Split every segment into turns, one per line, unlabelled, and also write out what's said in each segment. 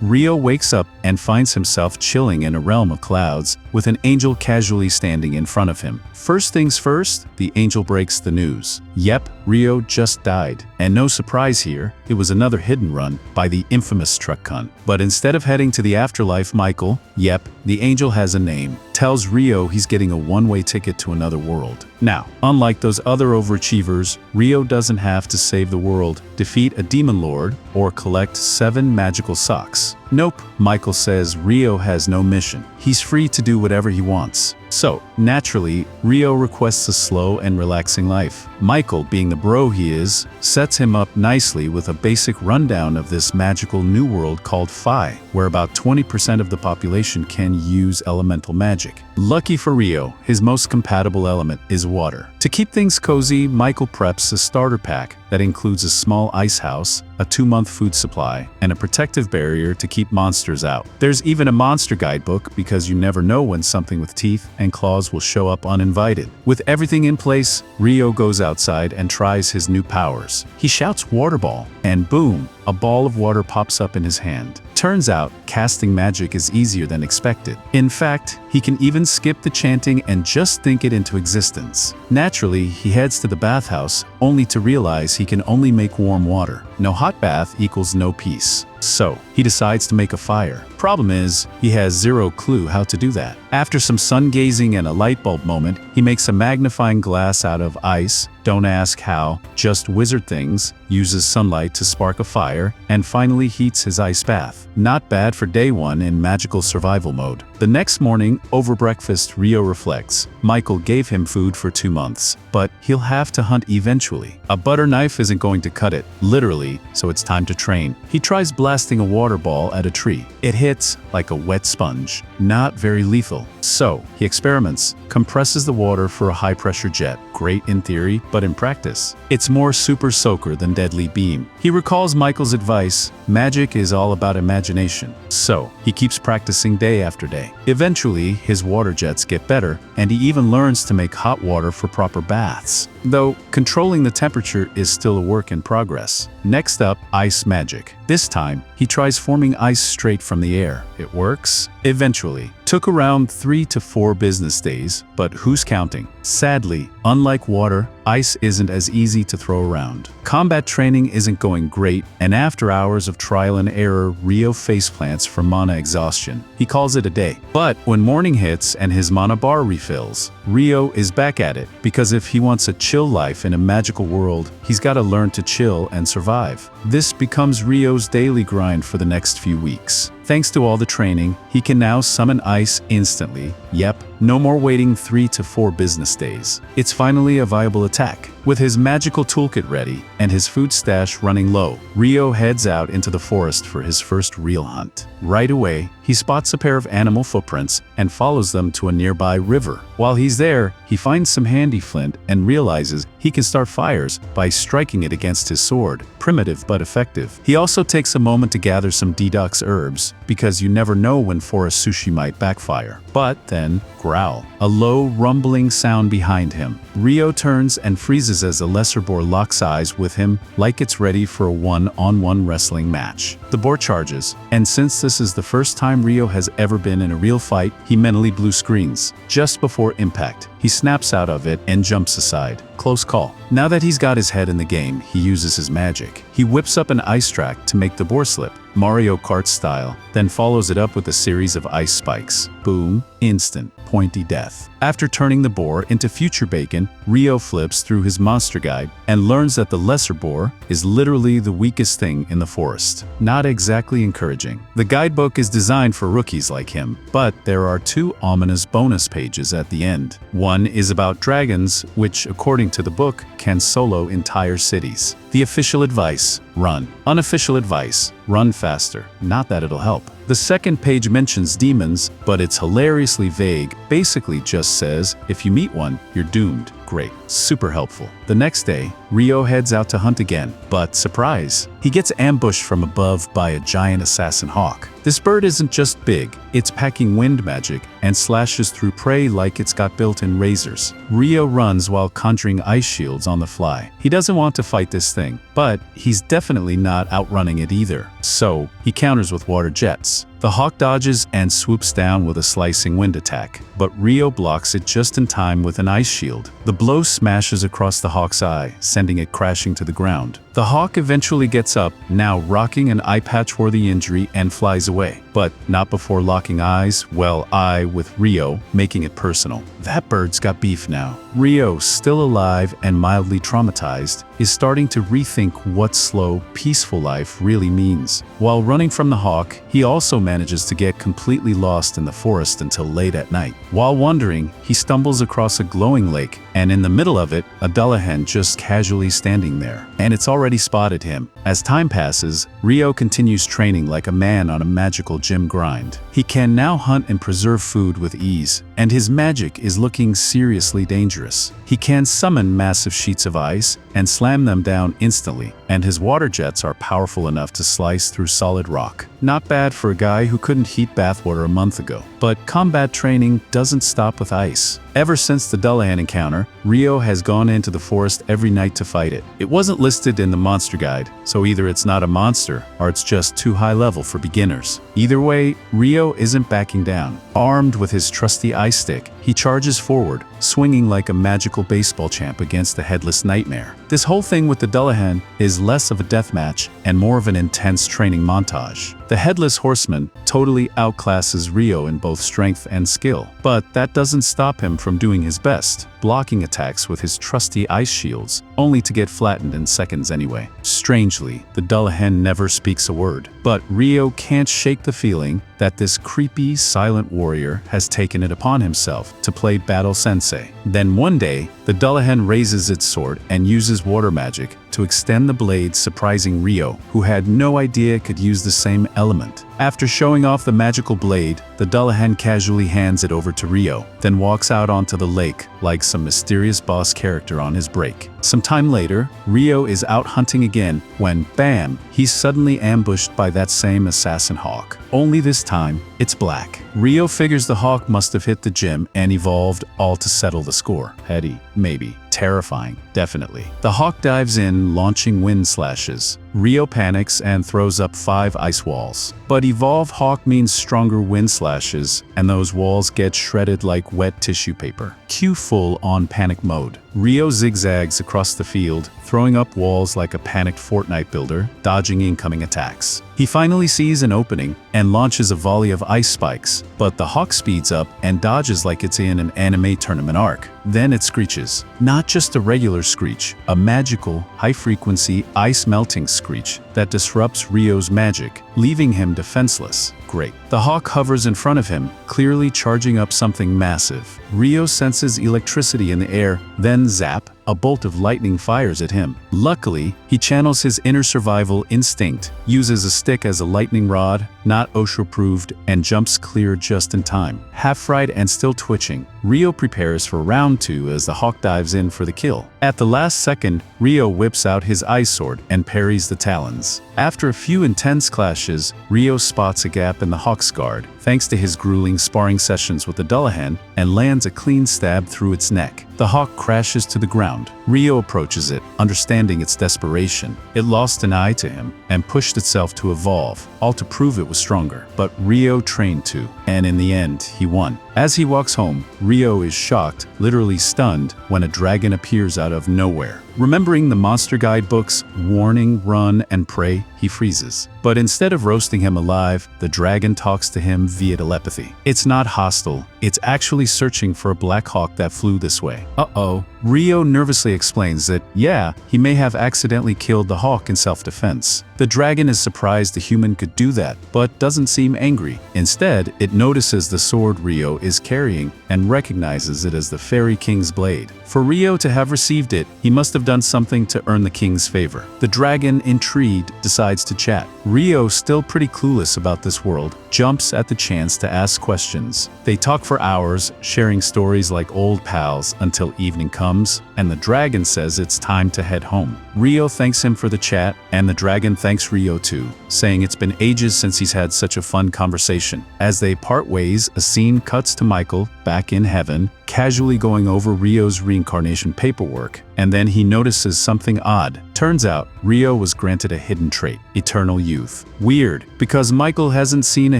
Rio wakes up and finds himself chilling in a realm of clouds, with an angel casually standing in front of him. First things first, the angel breaks the news. Yep, Rio just died. And no surprise here, it was another hidden run by the infamous truck cunt. But instead of heading to the afterlife, Michael, yep, the angel has a name, tells Rio he's getting a one-way ticket to another world. Now, unlike those other overachievers, Rio doesn't have to save the world, defeat a demon lord, or collect 7 magical socks. Nope, Michael says Rio has no mission. He's free to do whatever he wants. So, naturally, Rio requests a slow and relaxing life. Michael, being the bro he is, sets him up nicely with a basic rundown of this magical new world called Phi, where about 20% of the population can use elemental magic. Lucky for Rio, his most compatible element is water. To keep things cozy, Michael preps a starter pack that includes a small ice house, a 2-month food supply, and a protective barrier to keep monsters out. There's even a monster guidebook because you never know when something with teeth and claws will show up uninvited. With everything in place, Rio goes outside and tries his new powers. He shouts water ball, and boom, a ball of water pops up in his hand. Turns out, casting magic is easier than expected. In fact, he can even skip the chanting and just think it into existence. Naturally, he heads to the bathhouse, only to realize he can only make warm water. No hot bath equals no peace. So, he decides to make a fire. Problem is, he has zero clue how to do that. After some sun gazing and a light bulb moment, he makes a magnifying glass out of ice. Don't ask how, just wizard things, uses sunlight to spark a fire, and finally heats his ice bath. Not bad for day 1 in magical survival mode. The next morning, over breakfast, Rio reflects. Michael gave him food for 2 months, but he'll have to hunt eventually. A butter knife isn't going to cut it, literally, so it's time to train. He tries blasting a water ball at a tree. It hits like a wet sponge, not very lethal. So, he experiments, compresses the water for a high-pressure jet. Great in theory, but in practice, it's more super soaker than deadly beam. He recalls Michael's advice, magic is all about imagination. So, he keeps practicing day after day. Eventually, his water jets get better, and he even learns to make hot water for proper baths. Though, controlling the temperature is still a work in progress. Next up, ice magic. This time, he tries forming ice straight from the air. It works? Eventually. Took around 3 to 4 business days, but who's counting? Sadly, unlike water, ice isn't as easy to throw around. Combat training isn't going great, and after hours of trial and error, Rio faceplants from mana exhaustion. He calls it a day. But when morning hits and his mana bar refills, Rio is back at it, because if he wants a chill life in a magical world, he's got to learn to chill and survive. This becomes Rio's daily grind for the next few weeks. Thanks to all the training, he can now summon ice instantly. Yep, no more waiting 3 to 4 business days. It's finally a viable attack. With his magical toolkit ready and his food stash running low, Rio heads out into the forest for his first real hunt. Right away, he spots a pair of animal footprints and follows them to a nearby river. While he's there, he finds some handy flint and realizes he can start fires by striking it against his sword. Primitive but effective. He also takes a moment to gather some detox herbs, because you never know when forest sushi might backfire. But then, growl. A low, rumbling sound behind him. Rio turns and freezes as a lesser boar locks eyes with him like it's ready for a one-on-one wrestling match. The boar charges, and since this is the first time Rio has ever been in a real fight, he mentally blue screens. Just before impact, he snaps out of it and jumps aside. Close call. Now that he's got his head in the game, he uses his magic. He whips up an ice track to make the boar slip, Mario Kart style, then follows it up with a series of ice spikes. Boom, instant, pointy death. After turning the boar into future bacon, Rio flips through his monster guide and learns that the lesser boar is literally the weakest thing in the forest. Not exactly encouraging. The guidebook is designed for rookies like him, but there are 2 ominous bonus pages at the end. One is about dragons, which, according to the book, can solo entire cities. The official advice: run. Unofficial advice: run faster. Not that it'll help. The second page mentions demons, but it's hilariously vague. Basically just says, if you meet one, you're doomed. Great. Super helpful. The next day, Rio heads out to hunt again, but surprise! He gets ambushed from above by a giant assassin hawk. This bird isn't just big, it's packing wind magic and slashes through prey like it's got built-in razors. Ryo runs while conjuring ice shields on the fly. He doesn't want to fight this thing, but he's definitely not outrunning it either. So, he counters with water jets. The hawk dodges and swoops down with a slicing wind attack, but Ryo blocks it just in time with an ice shield. The blow smashes across the hawk's eye, sending it crashing to the ground. The hawk eventually gets up, now rocking an eye patch-worthy injury, and flies away. But not before locking eyes, with Ryo, making it personal. That bird's got beef now. Ryo, still alive and mildly traumatized, is starting to rethink what slow, peaceful life really means. While running from the hawk, he also manages to get completely lost in the forest until late at night. While wandering, he stumbles across a glowing lake, and in the middle of it, a dullahan just casually standing there. And it's already spotted him. As time passes, Ryo continues training like a man on a magical gym grind. He can now hunt and preserve food with ease, and his magic is looking seriously dangerous. He can summon massive sheets of ice and slam them down instantly, and his water jets are powerful enough to slice through solid rock. Not bad for a guy who couldn't heat bathwater a month ago. But combat training doesn't stop with ice. Ever since the dullahan encounter, Ryo has gone into the forest every night to fight it. It wasn't listed in the monster guide, so either it's not a monster or it's just too high level for beginners. Either way, Ryo isn't backing down. Armed with his trusty ice stick, he charges forward, swinging like a magical baseball champ against the headless nightmare. This whole thing with the dullahan is less of a deathmatch and more of an intense training montage. The headless horseman totally outclasses Ryo in both strength and skill, but that doesn't stop him from doing his best, blocking attacks with his trusty ice shields, only to get flattened in seconds anyway. Strangely, the dullahan never speaks a word, but Ryo can't shake the feeling that this creepy, silent warrior has taken it upon himself to play battle sensei. Then one day, the dullahan raises its sword and uses water magic to extend the blade, surprising Ryo, who had no idea it could use the same element. After showing off the magical blade, the dullahan casually hands it over to Ryo, then walks out onto the lake like some mysterious boss character on his break. Some time later, Ryo is out hunting again when, bam, he's suddenly ambushed by that same assassin hawk. Only this time, it's black. Ryo figures the hawk must have hit the gym and evolved, all to settle the score. Heady, maybe. Terrifying, definitely. The hawk dives in, launching wind slashes. Ryo panics and throws up 5 ice walls. But evolve hawk means stronger wind slashes, and those walls get shredded like wet tissue paper. Cue full-on panic mode. Ryo zigzags across the field, throwing up walls like a panicked Fortnite builder, dodging incoming attacks. He finally sees an opening and launches a volley of ice spikes, but the hawk speeds up and dodges like it's in an anime tournament arc. Then it screeches. Not just a regular screech, a magical, high-frequency, ice-melting screech that disrupts Ryo's magic, leaving him defenseless. Great. The hawk hovers in front of him, clearly charging up something massive. Ryo senses electricity in the air, then zap, a bolt of lightning fires at him. Luckily, he channels his inner survival instinct, uses a stick as a lightning rod, not OSHA-approved, and jumps clear just in time. Half-fried and still twitching, Ryo prepares for round 2 as the hawk dives in for the kill. At the last second, Ryo whips out his ice sword and parries the talons. After a few intense clashes, Ryo spots a gap in the hawk's guard, thanks to his grueling sparring sessions with the dullahan, and lands a clean stab through its neck. The hawk crashes to the ground. Ryo approaches it, understanding its desperation. It lost an eye to him and pushed itself to evolve, all to prove it was stronger. But Ryo trained too, and in the end, he won. As he walks home, Ryo is shocked, literally stunned, when a dragon appears out of nowhere. Remembering the monster guide books, warning, run, and pray, he freezes. But instead of roasting him alive, the dragon talks to him via telepathy. It's not hostile, it's actually searching for a black hawk that flew this way. Uh-oh. Ryo nervously explains that, yeah, he may have accidentally killed the hawk in self-defense. The dragon is surprised a human could do that, but doesn't seem angry. Instead, it notices the sword Ryo is carrying and recognizes it as the Fairy King's blade. For Ryo to have received it, he must have done something to earn the king's favor. The dragon, intrigued, decides to chat. Ryo, still pretty clueless about this world, jumps at the chance to ask questions. They talk for hours, sharing stories like old pals until evening comes. comes, and the dragon says it's time to head home. Rio thanks him for the chat, and the dragon thanks Rio too, saying it's been ages since he's had such a fun conversation. As they part ways, a scene cuts to Michael, back in heaven, casually going over Rio's reincarnation paperwork, and then he notices something odd. Turns out, Rio was granted a hidden trait, eternal youth. Weird, because Michael hasn't seen a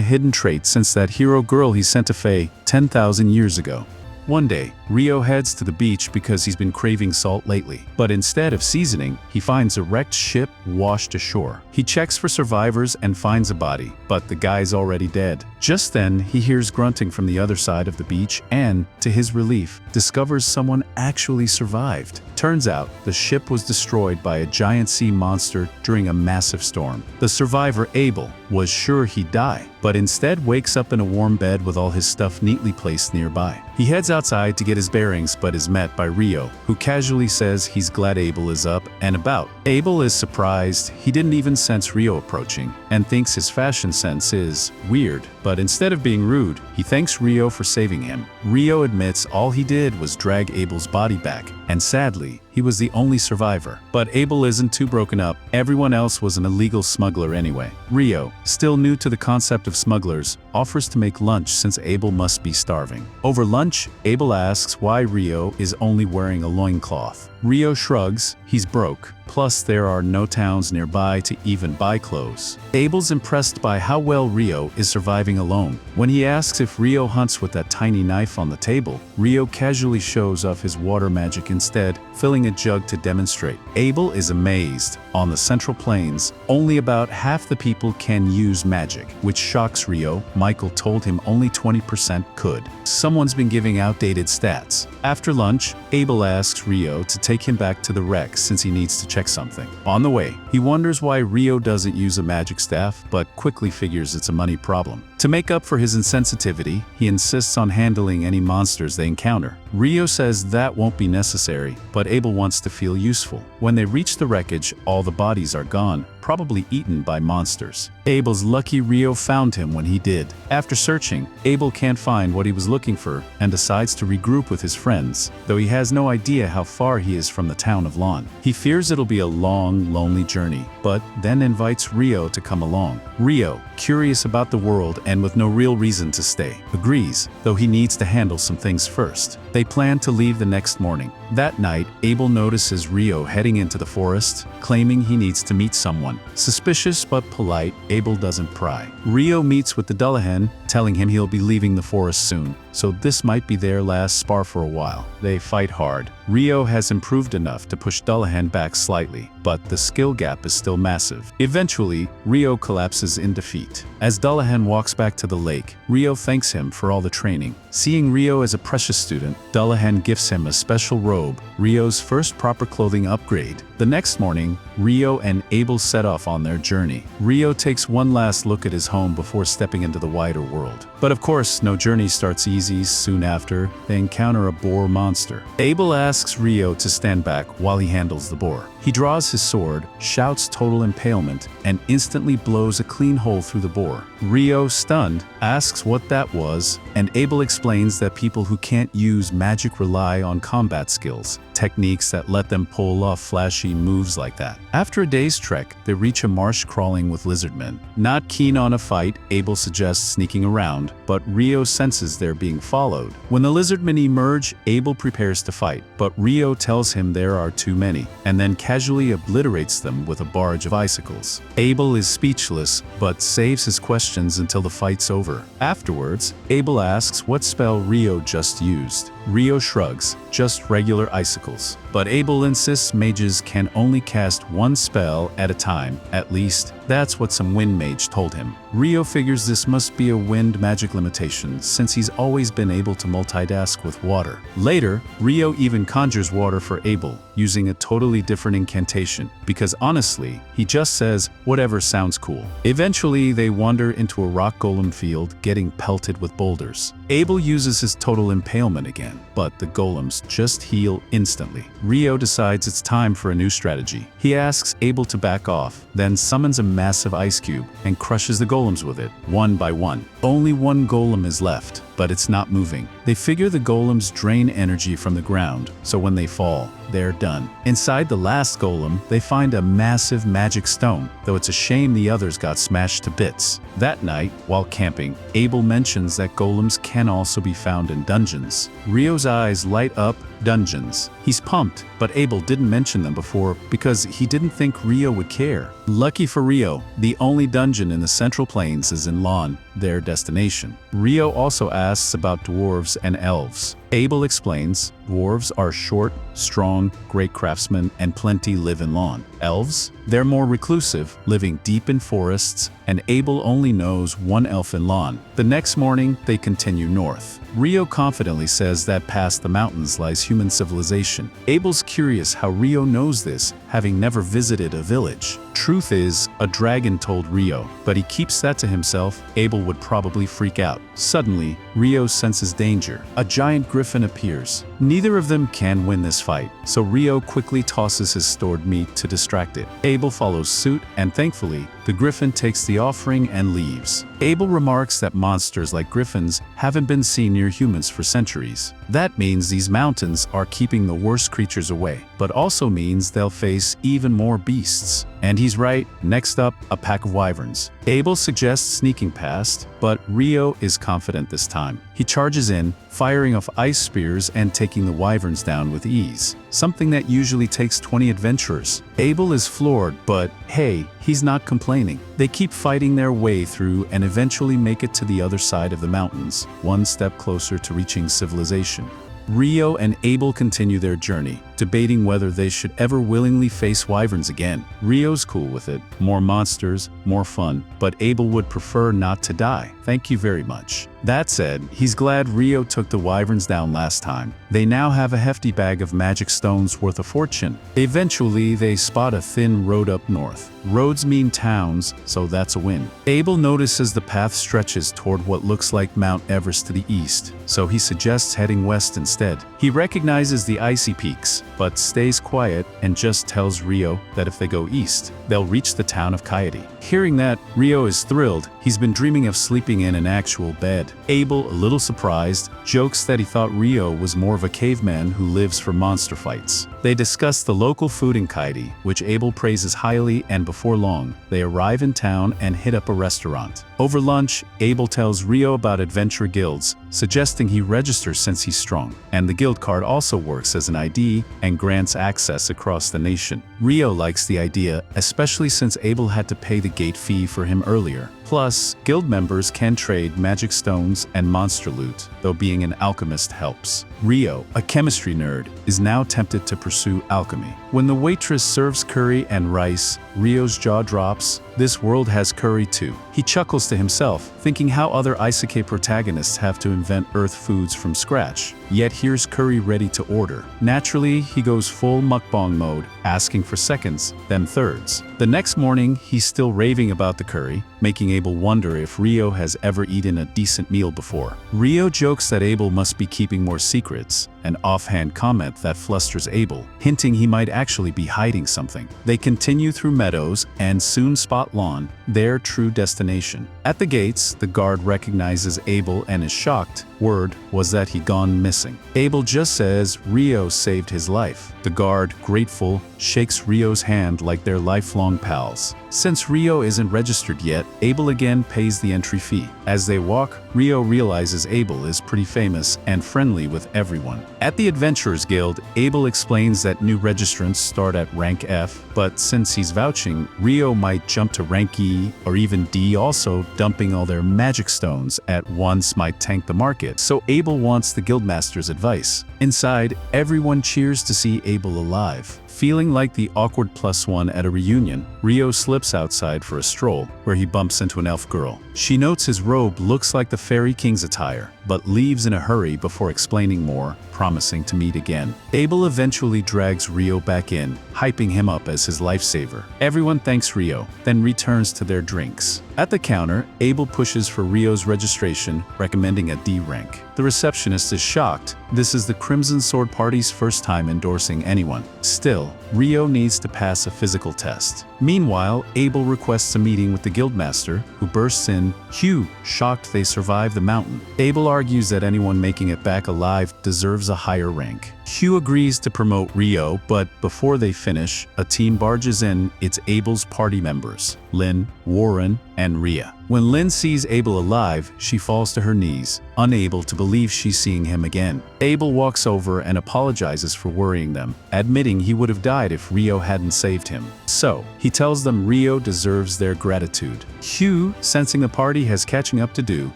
hidden trait since that hero girl he sent to Faye 10,000 years ago. One day, Rio heads to the beach because he's been craving salt lately. But instead of seasoning, he finds a wrecked ship washed ashore. He checks for survivors and finds a body, but the guy's already dead. Just then, he hears grunting from the other side of the beach and, to his relief, discovers someone actually survived. Turns out, the ship was destroyed by a giant sea monster during a massive storm. The survivor, Abel, was sure he'd die, but instead wakes up in a warm bed with all his stuff neatly placed nearby. He heads outside to get his bearings but is met by Rio, who casually says he's glad Abel is up and about. Abel is surprised he didn't even sense Rio approaching and thinks his fashion sense is weird, but instead of being rude, he thanks Rio for saving him. Rio admits all he did was drag Abel's body back, and sadly, he was the only survivor. But Abel isn't too broken up, everyone else was an illegal smuggler anyway. Rio, still new to the concept of smugglers, offers to make lunch since Abel must be starving. Over lunch, Abel asks why Rio is only wearing a loincloth. Rio shrugs, he's broke, plus there are no towns nearby to even buy clothes. Abel's impressed by how well Rio is surviving alone. When he asks if Rio hunts with that tiny knife on the table, Rio casually shows off his water magic instead, filling a jug to demonstrate. Abel is amazed. On the Central Plains, only about half the people can use magic, which shocks Rio. Michael told him only 20% could. Someone's been giving outdated stats. After lunch, Abel asks Rio to take him back to the wreck since he needs to check something. On the way, he wonders why Rio doesn't use a magic staff, but quickly figures it's a money problem. To make up for his insensitivity, he insists on handling any monsters they encounter. Rio says that won't be necessary, but Abel wants to feel useful. When they reach the wreckage, all the bodies are gone, probably eaten by monsters. Abel's lucky Rio found him when he did. After searching, Abel can't find what he was looking for and decides to regroup with his friends, though he has no idea how far he is from the town of Lon. He fears it'll be a long, lonely journey, but then invites Rio to come along. Rio, curious about the world and with no real reason to stay, agrees, though he needs to handle some things first. They plan to leave the next morning. That night, Abel notices Rio heading into the forest, claiming he needs to meet someone. Suspicious but polite, Abel doesn't pry. Rio meets with the Dullahan, telling him he'll be leaving the forest soon, so this might be their last spar for a while. They fight hard. Rio has improved enough to push Dullahan back slightly, but the skill gap is still massive. Eventually, Rio collapses in defeat. As Dullahan walks back to the lake, Rio thanks him for all the training. Seeing Rio as a precious student, Dullahan gifts him a special robe, Rio's first proper clothing upgrade. The next morning, Rio and Abel set off on their journey. Rio takes one last look at his home before stepping into the wider world. But of course, no journey starts easy. Soon after, they encounter a boar monster. Abel asks Rio to stand back while he handles the boar. He draws his sword, shouts total impalement, and instantly blows a clean hole through the boar. Rio, stunned, asks what that was, and Abel explains that people who can't use magic rely on combat skills, techniques that let them pull off flashy moves like that. After a day's trek, they reach a marsh crawling with lizardmen. Not keen on a fight, Abel suggests sneaking around, but Rio senses they're being followed. When the lizardmen emerge, Abel prepares to fight, but Rio tells him there are too many, and then casually obliterates them with a barrage of icicles. Abel is speechless, but saves his questions until the fight's over. Afterwards, Abel asks what spell Rio just used. Rio shrugs, just regular icicles. But Abel insists mages can only cast one spell at a time, at least that's what some wind mage told him. Rio figures this must be a wind magic limitation since he's always been able to multitask with water. Later, Rio even conjures water for Abel, using a totally different incantation, because honestly, he just says whatever sounds cool. Eventually, they wander into a rock golem field, getting pelted with boulders. Abel uses his total impalement again, but the golems just heal instantly. Rio decides it's time for a new strategy. He asks Abel to back off, then summons a massive ice cube and crushes the golems with it, one by one. Only one golem is left, but it's not moving. They figure the golems drain energy from the ground, so when they fall, they're done. Inside the last golem, they find a massive magic stone, though it's a shame the others got smashed to bits. That night, while camping, Abel mentions that golems can also be found in dungeons. Rio's eyes light up. Dungeons. He's pumped, but Abel didn't mention them before because he didn't think Rio would care. Lucky for Rio, the only dungeon in the Central Plains is in Lon, their destination. Rio also asks about dwarves and elves. Abel explains, dwarves are short, strong, great craftsmen, and plenty live in Lon. Elves? They're more reclusive, living deep in forests, and Abel only knows one elf in Lon. The next morning, they continue north. Rio confidently says that past the mountains lies human civilization. Abel's curious how Rio knows this, having never visited a village. Truth is, a dragon told Rio, but he keeps that to himself. Abel would probably freak out. Suddenly, Rio senses danger. A giant griffin appears. Neither of them can win this fight, so Rio quickly tosses his stored meat to distract it. Abel follows suit, and thankfully, the griffin takes the offering and leaves. Abel remarks that monsters like griffins haven't been seen near humans for centuries. That means these mountains are keeping the worst creatures away, but also means they'll face even more beasts. And he's right. Next up, a pack of wyverns. Abel suggests sneaking past, but Rio is confident this time. He charges in, firing off ice spears and taking the wyverns down with ease, something that usually takes 20 adventurers. Abel is floored, but hey, he's not complaining. They keep fighting their way through and eventually make it to the other side of the mountains, one step closer to reaching civilization. Rio and Abel continue their journey, debating whether they should ever willingly face wyverns again. Rio's cool with it. More monsters, more fun, but Abel would prefer not to die. Thank you very much. That said, he's glad Rio took the wyverns down last time. They now have a hefty bag of magic stones worth a fortune. Eventually, they spot a thin road up north. Roads mean towns, so that's a win. Abel notices the path stretches toward what looks like Mount Everest to the east, so he suggests heading west instead. He recognizes the icy peaks, but stays quiet and just tells Rio that if they go east, they'll reach the town of Coyote. Hearing that, Rio is thrilled. He's been dreaming of sleeping in an actual bed. Abel, a little surprised, jokes that he thought Rio was more of a caveman who lives for monster fights. They discuss the local food in Coyote, which Abel praises highly, and before long, they arrive in town and hit up a restaurant. Over lunch, Abel tells Rio about adventure guilds, suggesting he registers since he's strong, and the guild card also works as an ID and grants access across the nation. Rio likes the idea, especially since Abel had to pay the gate fee for him earlier. Plus, guild members can trade magic stones and monster loot, though being an alchemist helps. Rio, a chemistry nerd, is now tempted to pursue alchemy. When the waitress serves curry and rice, Rio's jaw drops. This world has curry too. He chuckles to himself, thinking how other isekai protagonists have to invent earth foods from scratch. Yet here's curry ready to order. Naturally, he goes full mukbang mode, asking for seconds, then thirds. The next morning, he's still raving about the curry, making Abel wonder if Rio has ever eaten a decent meal before. Rio jokes that Abel must be keeping more secrets, an offhand comment that flusters Abel, hinting he might actually be hiding something. They continue through meadows and soon spot Lon, their true destination. At the gates, the guard recognizes Abel and is shocked. Word was that he'd gone missing. Abel just says Rio saved his life. The guard, grateful, shakes Rio's hand like they're lifelong pals. Since Rio isn't registered yet, Abel again pays the entry fee. As they walk, Rio realizes Abel is pretty famous and friendly with everyone. At the Adventurers Guild, Abel explains that new registrants start at rank F, but since he's vouching, Rio might jump to rank E or even D. Also, dumping all their magic stones at once might tank the market, so Abel wants the guildmaster's advice. Inside, everyone cheers to see Abel alive. Feeling like the awkward +1 at a reunion, Rio slips outside for a stroll, where he bumps into an elf girl. She notes his robe looks like the fairy king's attire, but leaves in a hurry before explaining more, promising to meet again. Abel eventually drags Rio back in, hyping him up as his lifesaver. Everyone thanks Rio, then returns to their drinks. At the counter, Abel pushes for Rio's registration, recommending a D rank. The receptionist is shocked. This is the Crimson Sword Party's first time endorsing anyone. Still, Rio needs to pass a physical test. Meanwhile, Abel requests a meeting with the guildmaster, who bursts in. Hugh, shocked they survived the mountain. Abel argues that anyone making it back alive deserves a higher rank. Hugh agrees to promote Rio, but before they finish, a team barges in. It's Abel's party members, Lynn, Warren, and Rhea. When Lynn sees Abel alive, she falls to her knees, unable to believe she's seeing him again. Abel walks over and apologizes for worrying them, admitting he would have died if Rio hadn't saved him. So, he tells them Rio deserves their gratitude. Hugh, sensing the party has catching up to do,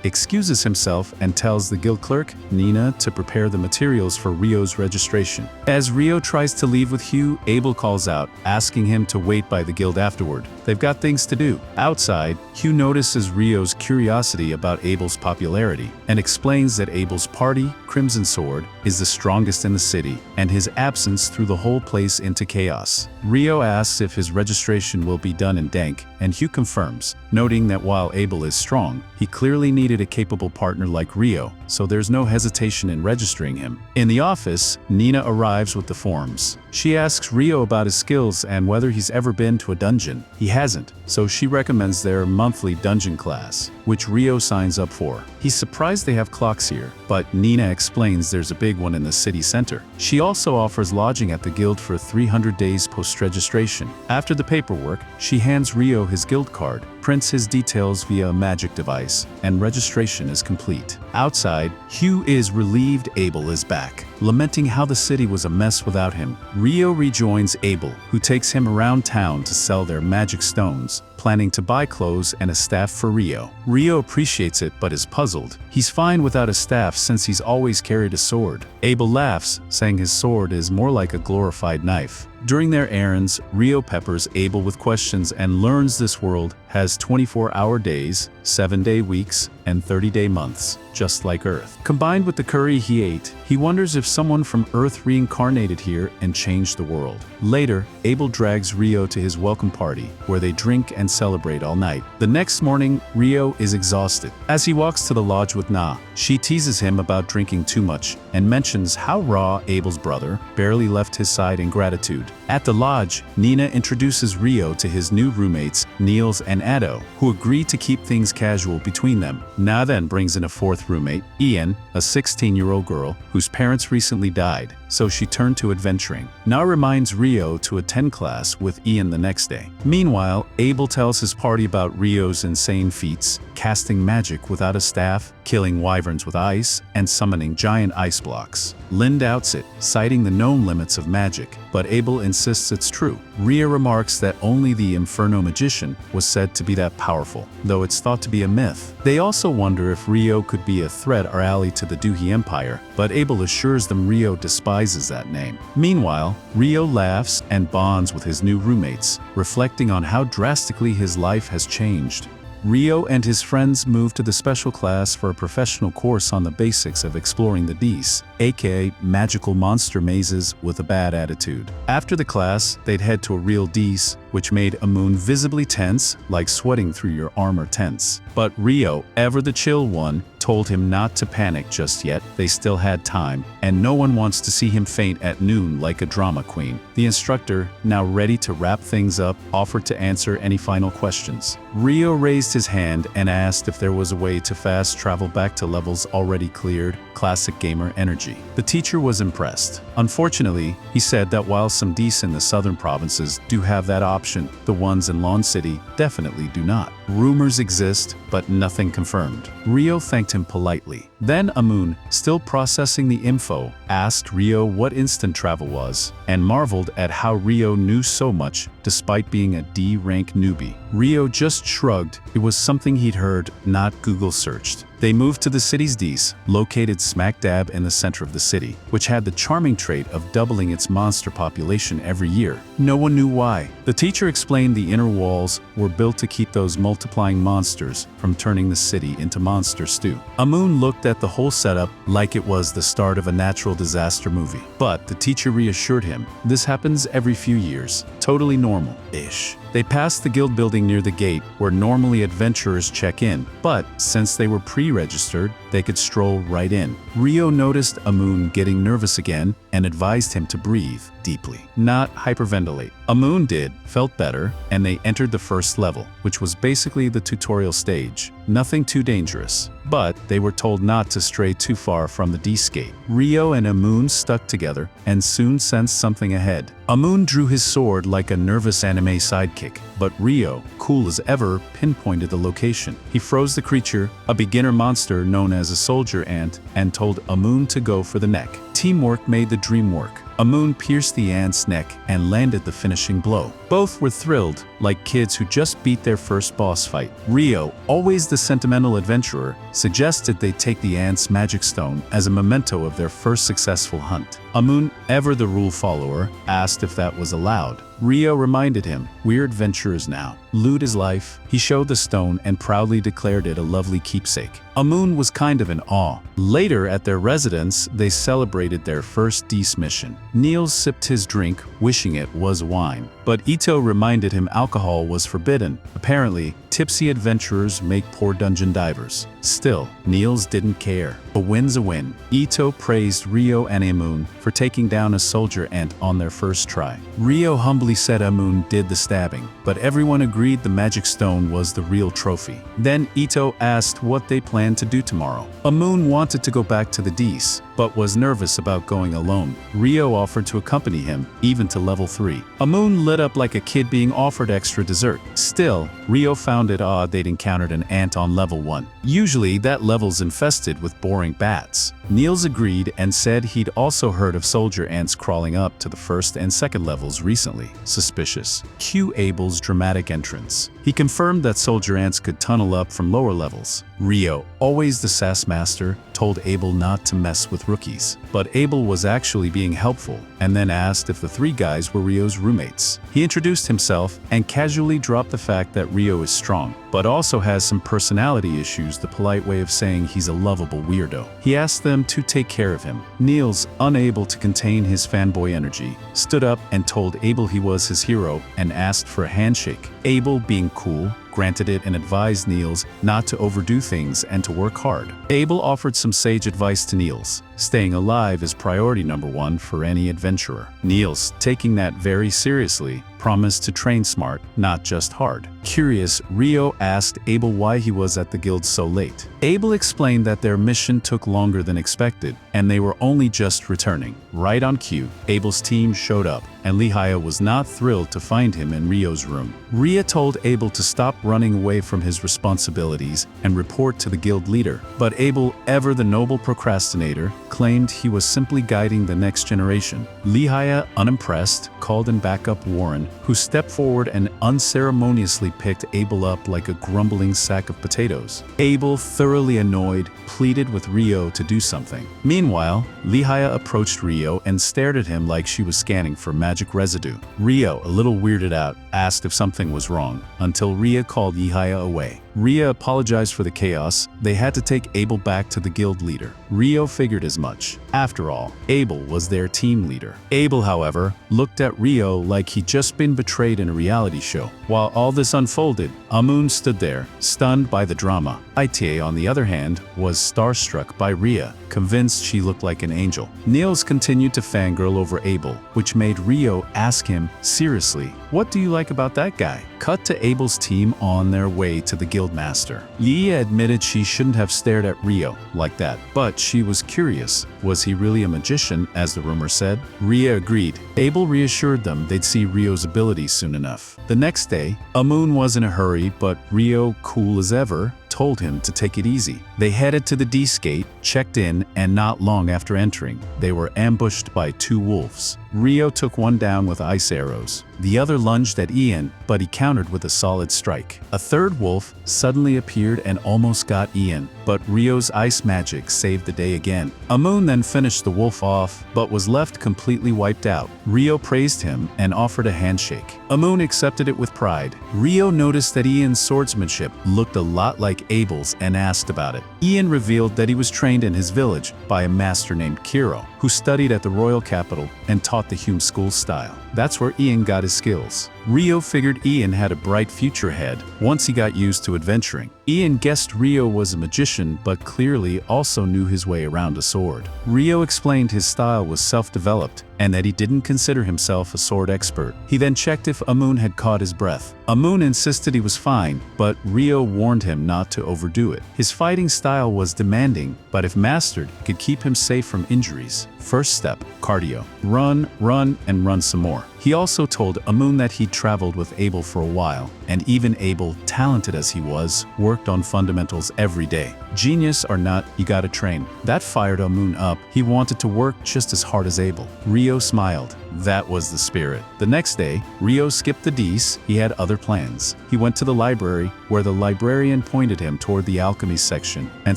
excuses himself and tells the guild clerk, Nina, to prepare the materials for Rio's registration. As Rio tries to leave with Hugh, Abel calls out, asking him to wait by the guild afterward. They've got things to do. Outside, Hugh notices Rio's curiosity about Abel's popularity and explains that Abel's party, Crimson Sword, is the strongest in the city, and his absence threw the whole place into chaos. Rio asks if his registration will be done in dank, and Hugh confirms, noting that while Abel is strong, he clearly needed a capable partner like Rio, so there's no hesitation in registering him. In the office, Nina arrives with the forms. She asks Rio about his skills and whether he's ever been to a dungeon. He hasn't, so she recommends their monthly dungeon class, which Rio signs up for. He's surprised they have clocks here, but Nina explains there's a big one in the city center. She also offers lodging at the guild for 300 days post-registration. After the paperwork, she hands Rio his guild card, prints his details via a magic device, and registration is complete. Outside, Hugh is relieved Abel is back, lamenting how the city was a mess without him. Rio rejoins Abel, who takes him around town to sell their magic stones, planning to buy clothes and a staff for Rio. Rio appreciates it but is puzzled. He's fine without a staff since he's always carried a sword. Abel laughs, saying his sword is more like a glorified knife. During their errands, Rio peppers Abel with questions and learns this world has 24-hour days, 7-day weeks, and 30-day months, just like Earth. Combined with the curry he ate, he wonders if someone from Earth reincarnated here and changed the world. Later, Abel drags Rio to his welcome party, where they drink and celebrate all night. The next morning, Rio is exhausted. As he walks to the lodge with Na, she teases him about drinking too much and mentions how raw Abel's brother barely left his side in gratitude. At the lodge, Nina introduces Rio to his new roommates, Niels and Addo, who agree to keep things casual between them. Na then brings in a fourth roommate, Ian, a 16-year-old girl whose parents recently died, so she turned to adventuring. Na reminds Rio to attend class with Ian the next day. Meanwhile, Abel tells his party about Rio's insane feats, casting magic without a staff, killing wyverns with ice, and summoning giant ice blocks. Lynn doubts it, citing the known limits of magic, but Abel insists it's true. Rhea remarks that only the Inferno magician was said to be that powerful, though it's thought to be a myth. They also wonder if Rio could be a threat or ally to the Duhi Empire, but Abel assures them Rio despises that name. Meanwhile, Rio laughs and bonds with his new roommates, reflecting on how drastically his life has changed. Rio and his friends move to the special class for a professional course on the basics of exploring the Dees, aka magical monster mazes with a bad attitude. After the class, they'd head to a real Dees, which made Amun visibly tense, like sweating through your armor tense. But Rio, ever the chill one, told him not to panic just yet. They still had time, and no one wants to see him faint at noon like a drama queen. The instructor, now ready to wrap things up, offered to answer any final questions. Rio raised his hand and asked if there was a way to fast travel back to levels already cleared, classic gamer energy. The teacher was impressed. Unfortunately, he said that while some Dees in the southern provinces do have that option, the ones in Lawn City definitely do not. Rumors exist, but nothing confirmed. Rio thanked him politely. Then Amun, still processing the info, asked Rio what instant travel was, and marveled at how Rio knew so much despite being a D-rank newbie. Rio just shrugged. It was something he'd heard, not Google searched. They moved to the city's Dees, located smack dab in the center of the city, which had the charming trait of doubling its monster population every year. No one knew why. The teacher explained the inner walls were built to keep those multiplying monsters from turning the city into monster stew. Amun looked at the whole setup like it was the start of a natural disaster movie. But the teacher reassured him, this happens every few years, totally normal-ish. They passed the guild building near the gate where normally adventurers check in, but since they were pre-registered, they could stroll right in. Ryo noticed Amun getting nervous again and advised him to breathe deeply, not hyperventilate. Amun did, felt better, and they entered the first level, which was basically the tutorial stage. Nothing too dangerous, but they were told not to stray too far from the D-skate. Ryo and Amun stuck together and soon sensed something ahead. Amun drew his sword like a nervous anime sidekick, but Ryo, cool as ever, pinpointed the location. He froze the creature, a beginner monster known as a soldier ant, and told Amun to go for the neck. Teamwork made the dream work. Amun pierced the ant's neck and landed the finishing blow. Both were thrilled, like kids who just beat their first boss fight. Ryo, always the sentimental adventurer, suggested they take the ant's magic stone as a memento of their first successful hunt. Amun, ever the rule follower, asked if that was allowed. Ryo reminded him, "We're adventurers now. Loot is life." He showed the stone and proudly declared it a lovely keepsake. Amun was kind of in awe. Later at their residence, they celebrated their first Dees mission. Niels sipped his drink, wishing it was wine. But Ito reminded him alcohol was forbidden. Apparently, tipsy adventurers make poor dungeon divers. Still, Niels didn't care. A win's a win. Ito praised Ryo and Amun for taking down a soldier ant on their first try. Ryo humbly said Amun did the stabbing, but everyone agreed the magic stone was the real trophy. Then Ito asked what they planned to do tomorrow. Amun wanted to go back to the Dees, but was nervous about going alone. Ryo offered to accompany him, even to level 3. Amun lit up like a kid being offered extra dessert. Still, Ryo found it odd they'd encountered an ant on level 1. Usually, that level's infested with boring bats. Niels agreed and said he'd also heard of soldier ants crawling up to the first and second levels recently. Suspicious. Cue Abel's dramatic entrance. He confirmed that soldier ants could tunnel up from lower levels. Ryo, always the sass master, told Abel not to mess with rookies. But Abel was actually being helpful, and then asked if the 3 guys were Ryo's roommates. He introduced himself and casually dropped the fact that Ryo is strong, but also has some personality issues, the polite way of saying he's a lovable weirdo. He asked them to take care of him. Niels, unable to contain his fanboy energy, stood up and told Abel he was his hero and asked for a handshake. Abel, being cool, granted it and advised Niels not to overdo things and to work hard. Abel offered some sage advice to Niels. Staying alive is priority number 1 for any adventurer. Niels, taking that very seriously, promised to train smart, not just hard. Curious, Ryo asked Abel why he was at the guild so late. Abel explained that their mission took longer than expected, and they were only just returning. Right on cue, Abel's team showed up, and Lehaya was not thrilled to find him in Ryo's room. Rhea told Abel to stop running away from his responsibilities and report to the guild leader. But Abel, ever the noble procrastinator, claimed he was simply guiding the next generation. Lehaya, unimpressed, called in backup Warren, who stepped forward and unceremoniously picked Abel up like a grumbling sack of potatoes. Abel, thoroughly annoyed, pleaded with Ryo to do something. Meanwhile, Lehaya approached Ryo and stared at him like she was scanning for magic residue. Ryo, a little weirded out, asked if something was wrong, until Rhea called Lehaya away. Rhea apologized for the chaos. They had to take Abel back to the guild leader. Ryo figured as much. After all, Abel was their team leader. Abel, however, looked at Ryo like he'd just been betrayed in a reality show. While all this unfolded, Amun stood there, stunned by the drama. Ita, on the other hand, was starstruck by Rhea, convinced she looked like an angel. Niels continued to fangirl over Abel, which made Ryo ask him, seriously, what do you like about that guy? Cut to Abel's team on their way to the guild master. Leah admitted she shouldn't have stared at Ryo like that, but she was curious. Was he really a magician, as the rumor said? Rhea agreed. Abel reassured them they'd see Ryo's abilities soon enough. The next day, Amun was in a hurry, but Ryo, cool as ever, told him to take it easy. They headed to the D-skate, checked in, and not long after entering, they were ambushed by 2 wolves. Ryo took one down with ice arrows. The other lunged at Ian, but he countered with a solid strike. A third wolf suddenly appeared and almost got Ian, but Ryo's ice magic saved the day again. Amun then finished the wolf off, but was left completely wiped out. Ryo praised him and offered a handshake. Amun accepted it with pride. Ryo noticed that Ian's swordsmanship looked a lot like Abel's and asked about it. Ian revealed that he was trained in his village by a master named Kiro, who studied at the royal capital and taught the Hume school style. That's where Ian got his skills. Rio figured Ian had a bright future ahead once he got used to adventuring. Ian guessed Rio was a magician but clearly also knew his way around a sword. Rio explained his style was self-developed and that he didn't consider himself a sword expert. He then checked if Amun had caught his breath. Amun insisted he was fine, but Rio warned him not to overdo it. His fighting style was demanding, but if mastered, could keep him safe from injuries. First step, cardio. Run, and run some more. He also told Amun that he'd traveled with Abel for a while, and even Abel, talented as he was, worked on fundamentals every day. Genius or not, you gotta train. That fired Amun up. He wanted to work just as hard as Abel. Rio smiled. That was the spirit. The next day, Rio skipped the D's. He had other plans. He went to the library, where the librarian pointed him toward the alchemy section and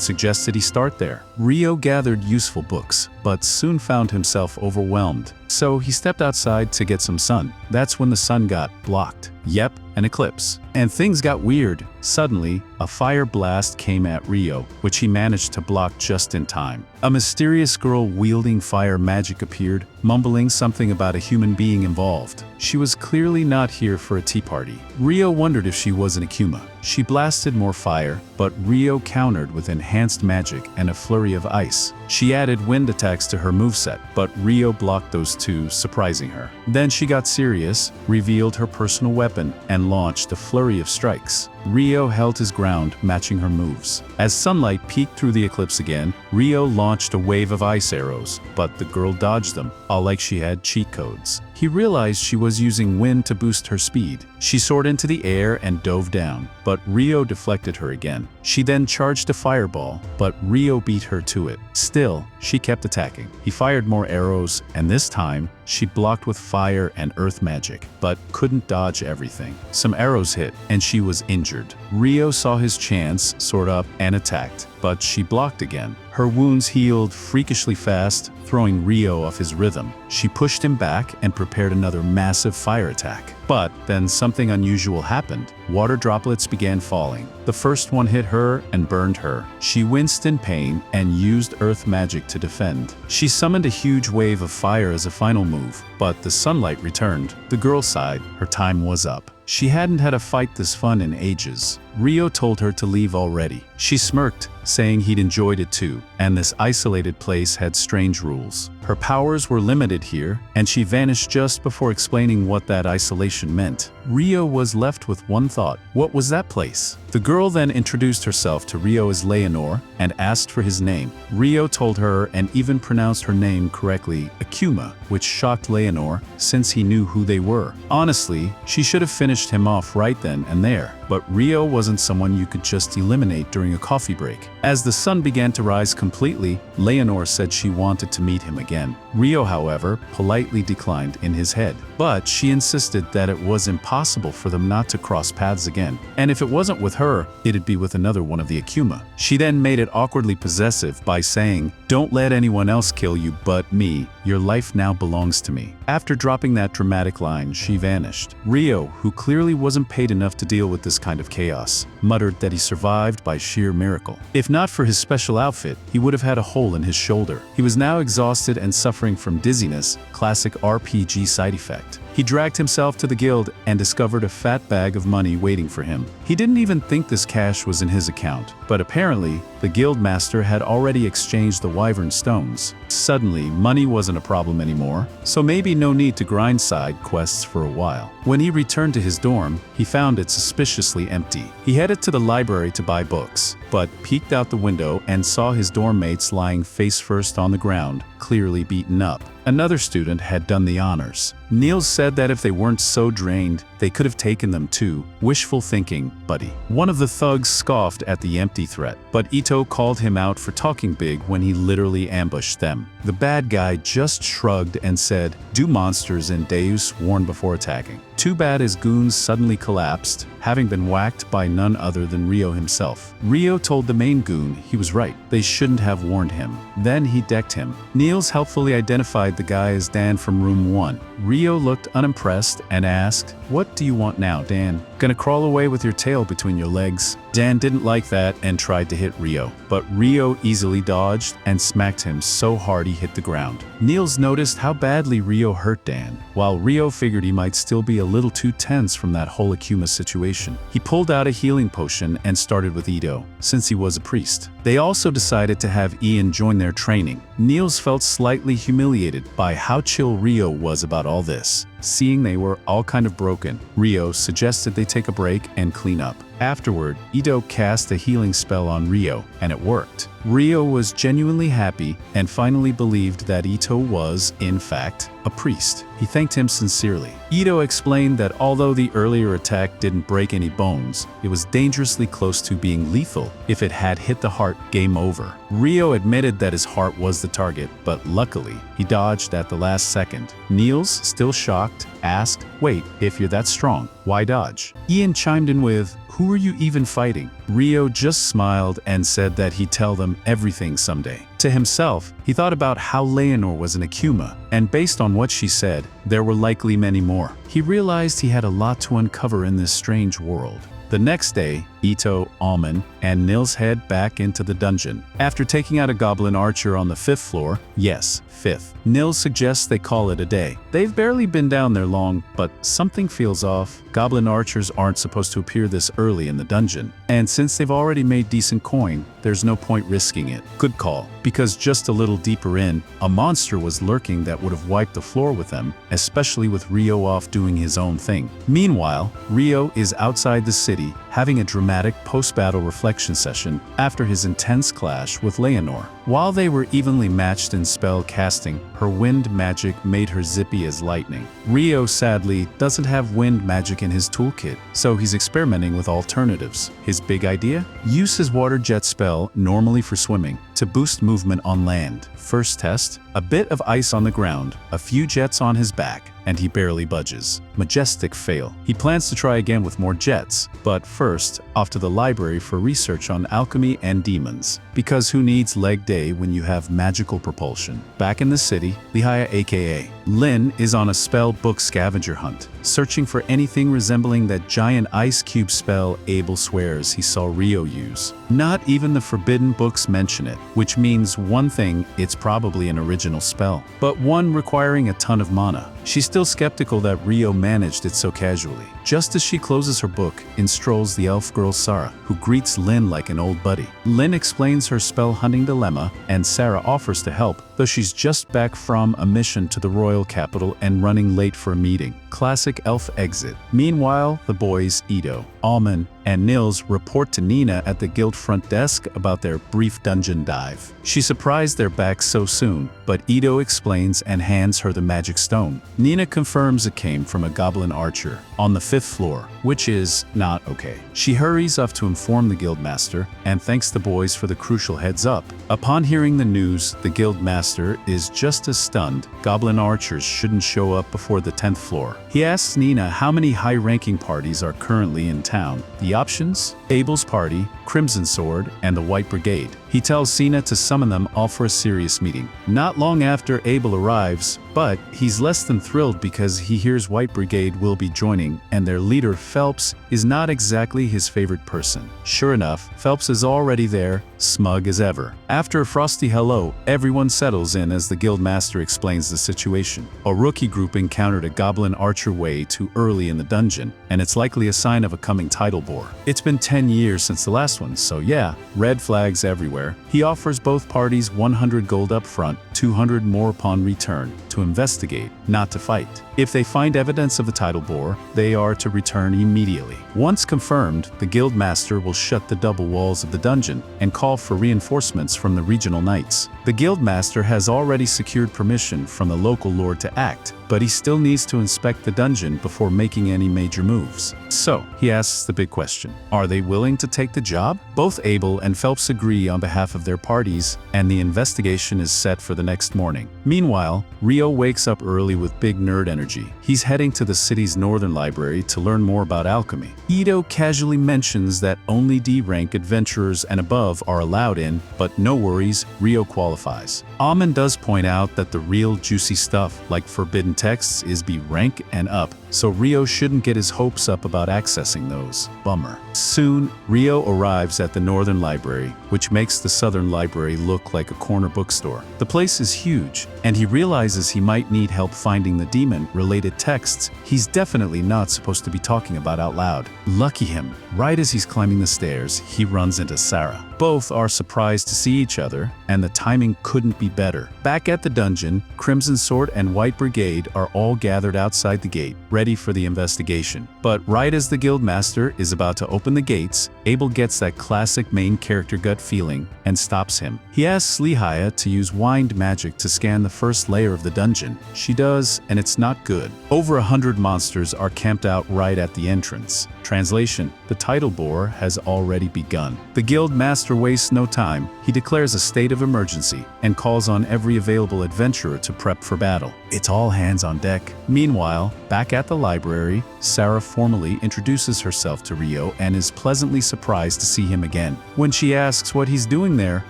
suggested he start there. Rio gathered useful books, but soon found himself overwhelmed. So he stepped outside to get some sun. That's when the sun got blocked. Yep, an eclipse. And things got weird. Suddenly, a fire blast came at Rio, which he managed to block just in time. A mysterious girl wielding fire magic appeared, mumbling something about a human being involved. She was clearly not here for a tea party. Rio wondered if she was an Akuma. She blasted more fire, but Rio countered with enhanced magic and a flurry of ice. She added wind attacks to her moveset, but Rio blocked those two, surprising her. Then she got serious, revealed her personal weapon, and launched a flurry of strikes. Rio held his ground, matching her moves. As sunlight peeked through the eclipse again, Rio launched a wave of ice arrows, but the girl dodged them, all like she had cheat codes. He realized she was using wind to boost her speed. She soared into the air and dove down, but Rio deflected her again. She then charged a fireball, but Rio beat her to it. Still, she kept attacking. He fired more arrows, and this time, she blocked with fire and earth magic, but couldn't dodge everything. Some arrows hit, and she was injured. Rio saw his chance, soared up, and attacked, but she blocked again. Her wounds healed freakishly fast, throwing Rio off his rhythm. She pushed him back and prepared another massive fire attack. But then something unusual happened. Water droplets began falling. The first one hit her and burned her. She winced in pain and used earth magic to defend. She summoned a huge wave of fire as a final move, but the sunlight returned. The girl sighed. Her time was up. She hadn't had a fight this fun in ages. Rio told her to leave already. She smirked, saying he'd enjoyed it too, and this isolated place had strange rules. Her powers were limited here, and she vanished just before explaining what that isolation meant. Rio was left with one thought. What was that place? The girl then introduced herself to Rio as Leonor and asked for his name. Rio told her and even pronounced her name correctly, Akuma, which shocked Leonor since he knew who they were. Honestly, she should have finished him off right then and there, but Rio wasn't someone you could just eliminate during a coffee break. As the sun began to rise completely, Leonor said she wanted to meet him again. Rio, however, politely declined in his head, but she insisted that it was impossible for them not to cross paths again, and if it wasn't with her, it'd be with another one of the Akuma. She then made it awkwardly possessive by saying, "Don't let anyone else kill you but me. Your life now belongs to me." After dropping that dramatic line, she vanished. Rio, who clearly wasn't paid enough to deal with this kind of chaos, muttered that he survived by sheer miracle. If not for his special outfit, he would have had a hole in his shoulder. He was now exhausted and suffering from dizziness, classic RPG side effect. He dragged himself to the guild and discovered a fat bag of money waiting for him. He didn't even think this cash was in his account, but apparently, the guild master had already exchanged the wyvern stones. Suddenly, money wasn't a problem anymore, so maybe no need to grind side quests for a while. When he returned to his dorm, he found it suspiciously empty. He headed to the library to buy books, but peeked out the window and saw his dorm mates lying face first on the ground, clearly beaten up. Another student had done the honors. Niels said that if they weren't so drained, they could have taken them too. Wishful thinking, buddy. One of the thugs scoffed at the empty threat, but Ito called him out for talking big when he literally ambushed them. The bad guy just shrugged and said, "Do monsters and Deus warn before attacking?" Too bad his goons suddenly collapsed, having been whacked by none other than Rio himself. Rio told the main goon he was right. They shouldn't have warned him. Then he decked him. Niels helpfully identified the guy as Dan from room 1. Rio looked unimpressed and asked, "What do you want now, Dan? Gonna crawl away with your tail between your legs?" Dan didn't like that and tried to hit Rio, but Rio easily dodged and smacked him so hard he hit the ground. Niels noticed how badly Rio hurt Dan, while Rio figured he might still be a little too tense from that whole Akuma situation. He pulled out a healing potion and started with Ito, since he was a priest. They also decided to have Ian join their training. Niels felt slightly humiliated by how chill Rio was about all this. Seeing they were all kind of broken, Rio suggested they take a break and clean up. Afterward, Ito cast a healing spell on Rio, and it worked. Rio was genuinely happy and finally believed that Ito was, in fact, a priest. He thanked him sincerely. Ito explained that although the earlier attack didn't break any bones, it was dangerously close to being lethal. If it had hit the heart, game over. Rio admitted that his heart was the target, but luckily, he dodged at the last second. Niels, still shocked, asked, "Wait, if you're that strong, why dodge?" Ian chimed in with, "Who are you even fighting?" Rio just smiled and said that he'd tell them everything someday. To himself, he thought about how Leonor was an Akuma, and based on what she said, there were likely many more. He realized he had a lot to uncover in this strange world. The next day, Ito, Alman, and Nils head back into the dungeon. After taking out a goblin archer on the 5th floor, yes, 5th, Nils suggests they call it a day. They've barely been down there long, but something feels off. Goblin archers aren't supposed to appear this early in the dungeon, and since they've already made decent coin, there's no point risking it. Good call, because just a little deeper in, a monster was lurking that would have wiped the floor with them, especially with Rio off doing his own thing. Meanwhile, Rio is outside the city, having a dramatic post-battle reflection session after his intense clash with Leonor. While they were evenly matched in spell casting, her wind magic made her zippy as lightning. Rio sadly doesn't have wind magic in his toolkit, so he's experimenting with alternatives. His big idea? Use his water jet spell, normally for swimming, to boost movement on land. First test, a bit of ice on the ground, a few jets on his back, and he barely budges. Majestic fail. He plans to try again with more jets, but first, off to the library for research on alchemy and demons. Because who needs leg day when you have magical propulsion? Back in the city, Lihaya aka Lin is on a spell book scavenger hunt, searching for anything resembling that giant ice cube spell Abel swears he saw Rio use. Not even the forbidden books mention it, which means one thing, it's probably an original spell, but one requiring a ton of mana. She's still skeptical that Rio managed it so casually. Just as she closes her book, in strolls the elf girl Sarah, who greets Lin like an old buddy. Lin explains her spell hunting dilemma, and Sarah offers to help, though she's just back from a mission to the royal capital and running late for a meeting. Classic elf exit. Meanwhile, the boys, Ito, Alman, and Nils report to Nina at the guild front desk about their brief dungeon dive. She's surprised they're back so soon, but Ito explains and hands her the magic stone. Nina confirms it came from a goblin archer on the 5th floor, which is not okay. She hurries up to inform the guildmaster and thanks the boys for the crucial heads up. Upon hearing the news, the guildmaster is just as stunned. Goblin archers shouldn't show up before the 10th floor. He asks Nina how many high-ranking parties are currently in town. The options? Abel's party, Crimson Sword, and the White Brigade. He tells Cena to summon them all for a serious meeting. Not long after Abel arrives, but he's less than thrilled because he hears White Brigade will be joining, and their leader Phelps is not exactly his favorite person. Sure enough, Phelps is already there, smug as ever. After a frosty hello, everyone settles in as the guildmaster explains the situation. A rookie group encountered a goblin archer way too early in the dungeon, and it's likely a sign of a coming tidal bore. It's been 10 years since the last one, so yeah, red flags everywhere. He offers both parties 100 gold up front, 200 more upon return, to investigate, not to fight. If they find evidence of the tidal bore, they are to return immediately. Once confirmed, the guildmaster will shut the double walls of the dungeon and call for reinforcements from the regional knights. The guildmaster has already secured permission from the local lord to act, but he still needs to inspect the dungeon before making any major moves. So, he asks the big question, are they willing to take the job? Both Abel and Phelps agree on behalf of their parties, and the investigation is set for the next morning. Meanwhile, Rio wakes up early with big nerd energy. He's heading to the city's northern library to learn more about alchemy. Ito casually mentions that only D-rank adventurers and above are allowed in, but no worries, Rio qualifies. Alman does point out that the real juicy stuff, like forbidden texts, is B rank and up, so Rio shouldn't get his hopes up about accessing those. Bummer. Soon, Soon, Rio arrives at the Northern Library, which makes the Southern Library look like a corner bookstore. The place is huge, and he realizes he might need help finding the demon-related texts he's definitely not supposed to be talking about out loud. Lucky him, right as he's climbing the stairs, he runs into Sarah. Both are surprised to see each other, and the timing couldn't be better. Back at the dungeon, Crimson Sword and White Brigade are all gathered outside the gate, ready for the investigation. But right as the Guildmaster is about to open the gates, Abel gets that classic main character gut feeling and stops him. He asks Lehia to use wind magic to scan the first layer of the dungeon. She does, and it's not good. Over 100 monsters are camped out right at the entrance. Translation: the tidal bore has already begun. The Guildmaster wastes no time. He declares a state of emergency and calls on every available adventurer to prep for battle. It's all hands on deck. Meanwhile, back at the library, Sarah formally introduces herself to Rio and is pleasantly surprised to see him again. When she asks what he's doing there,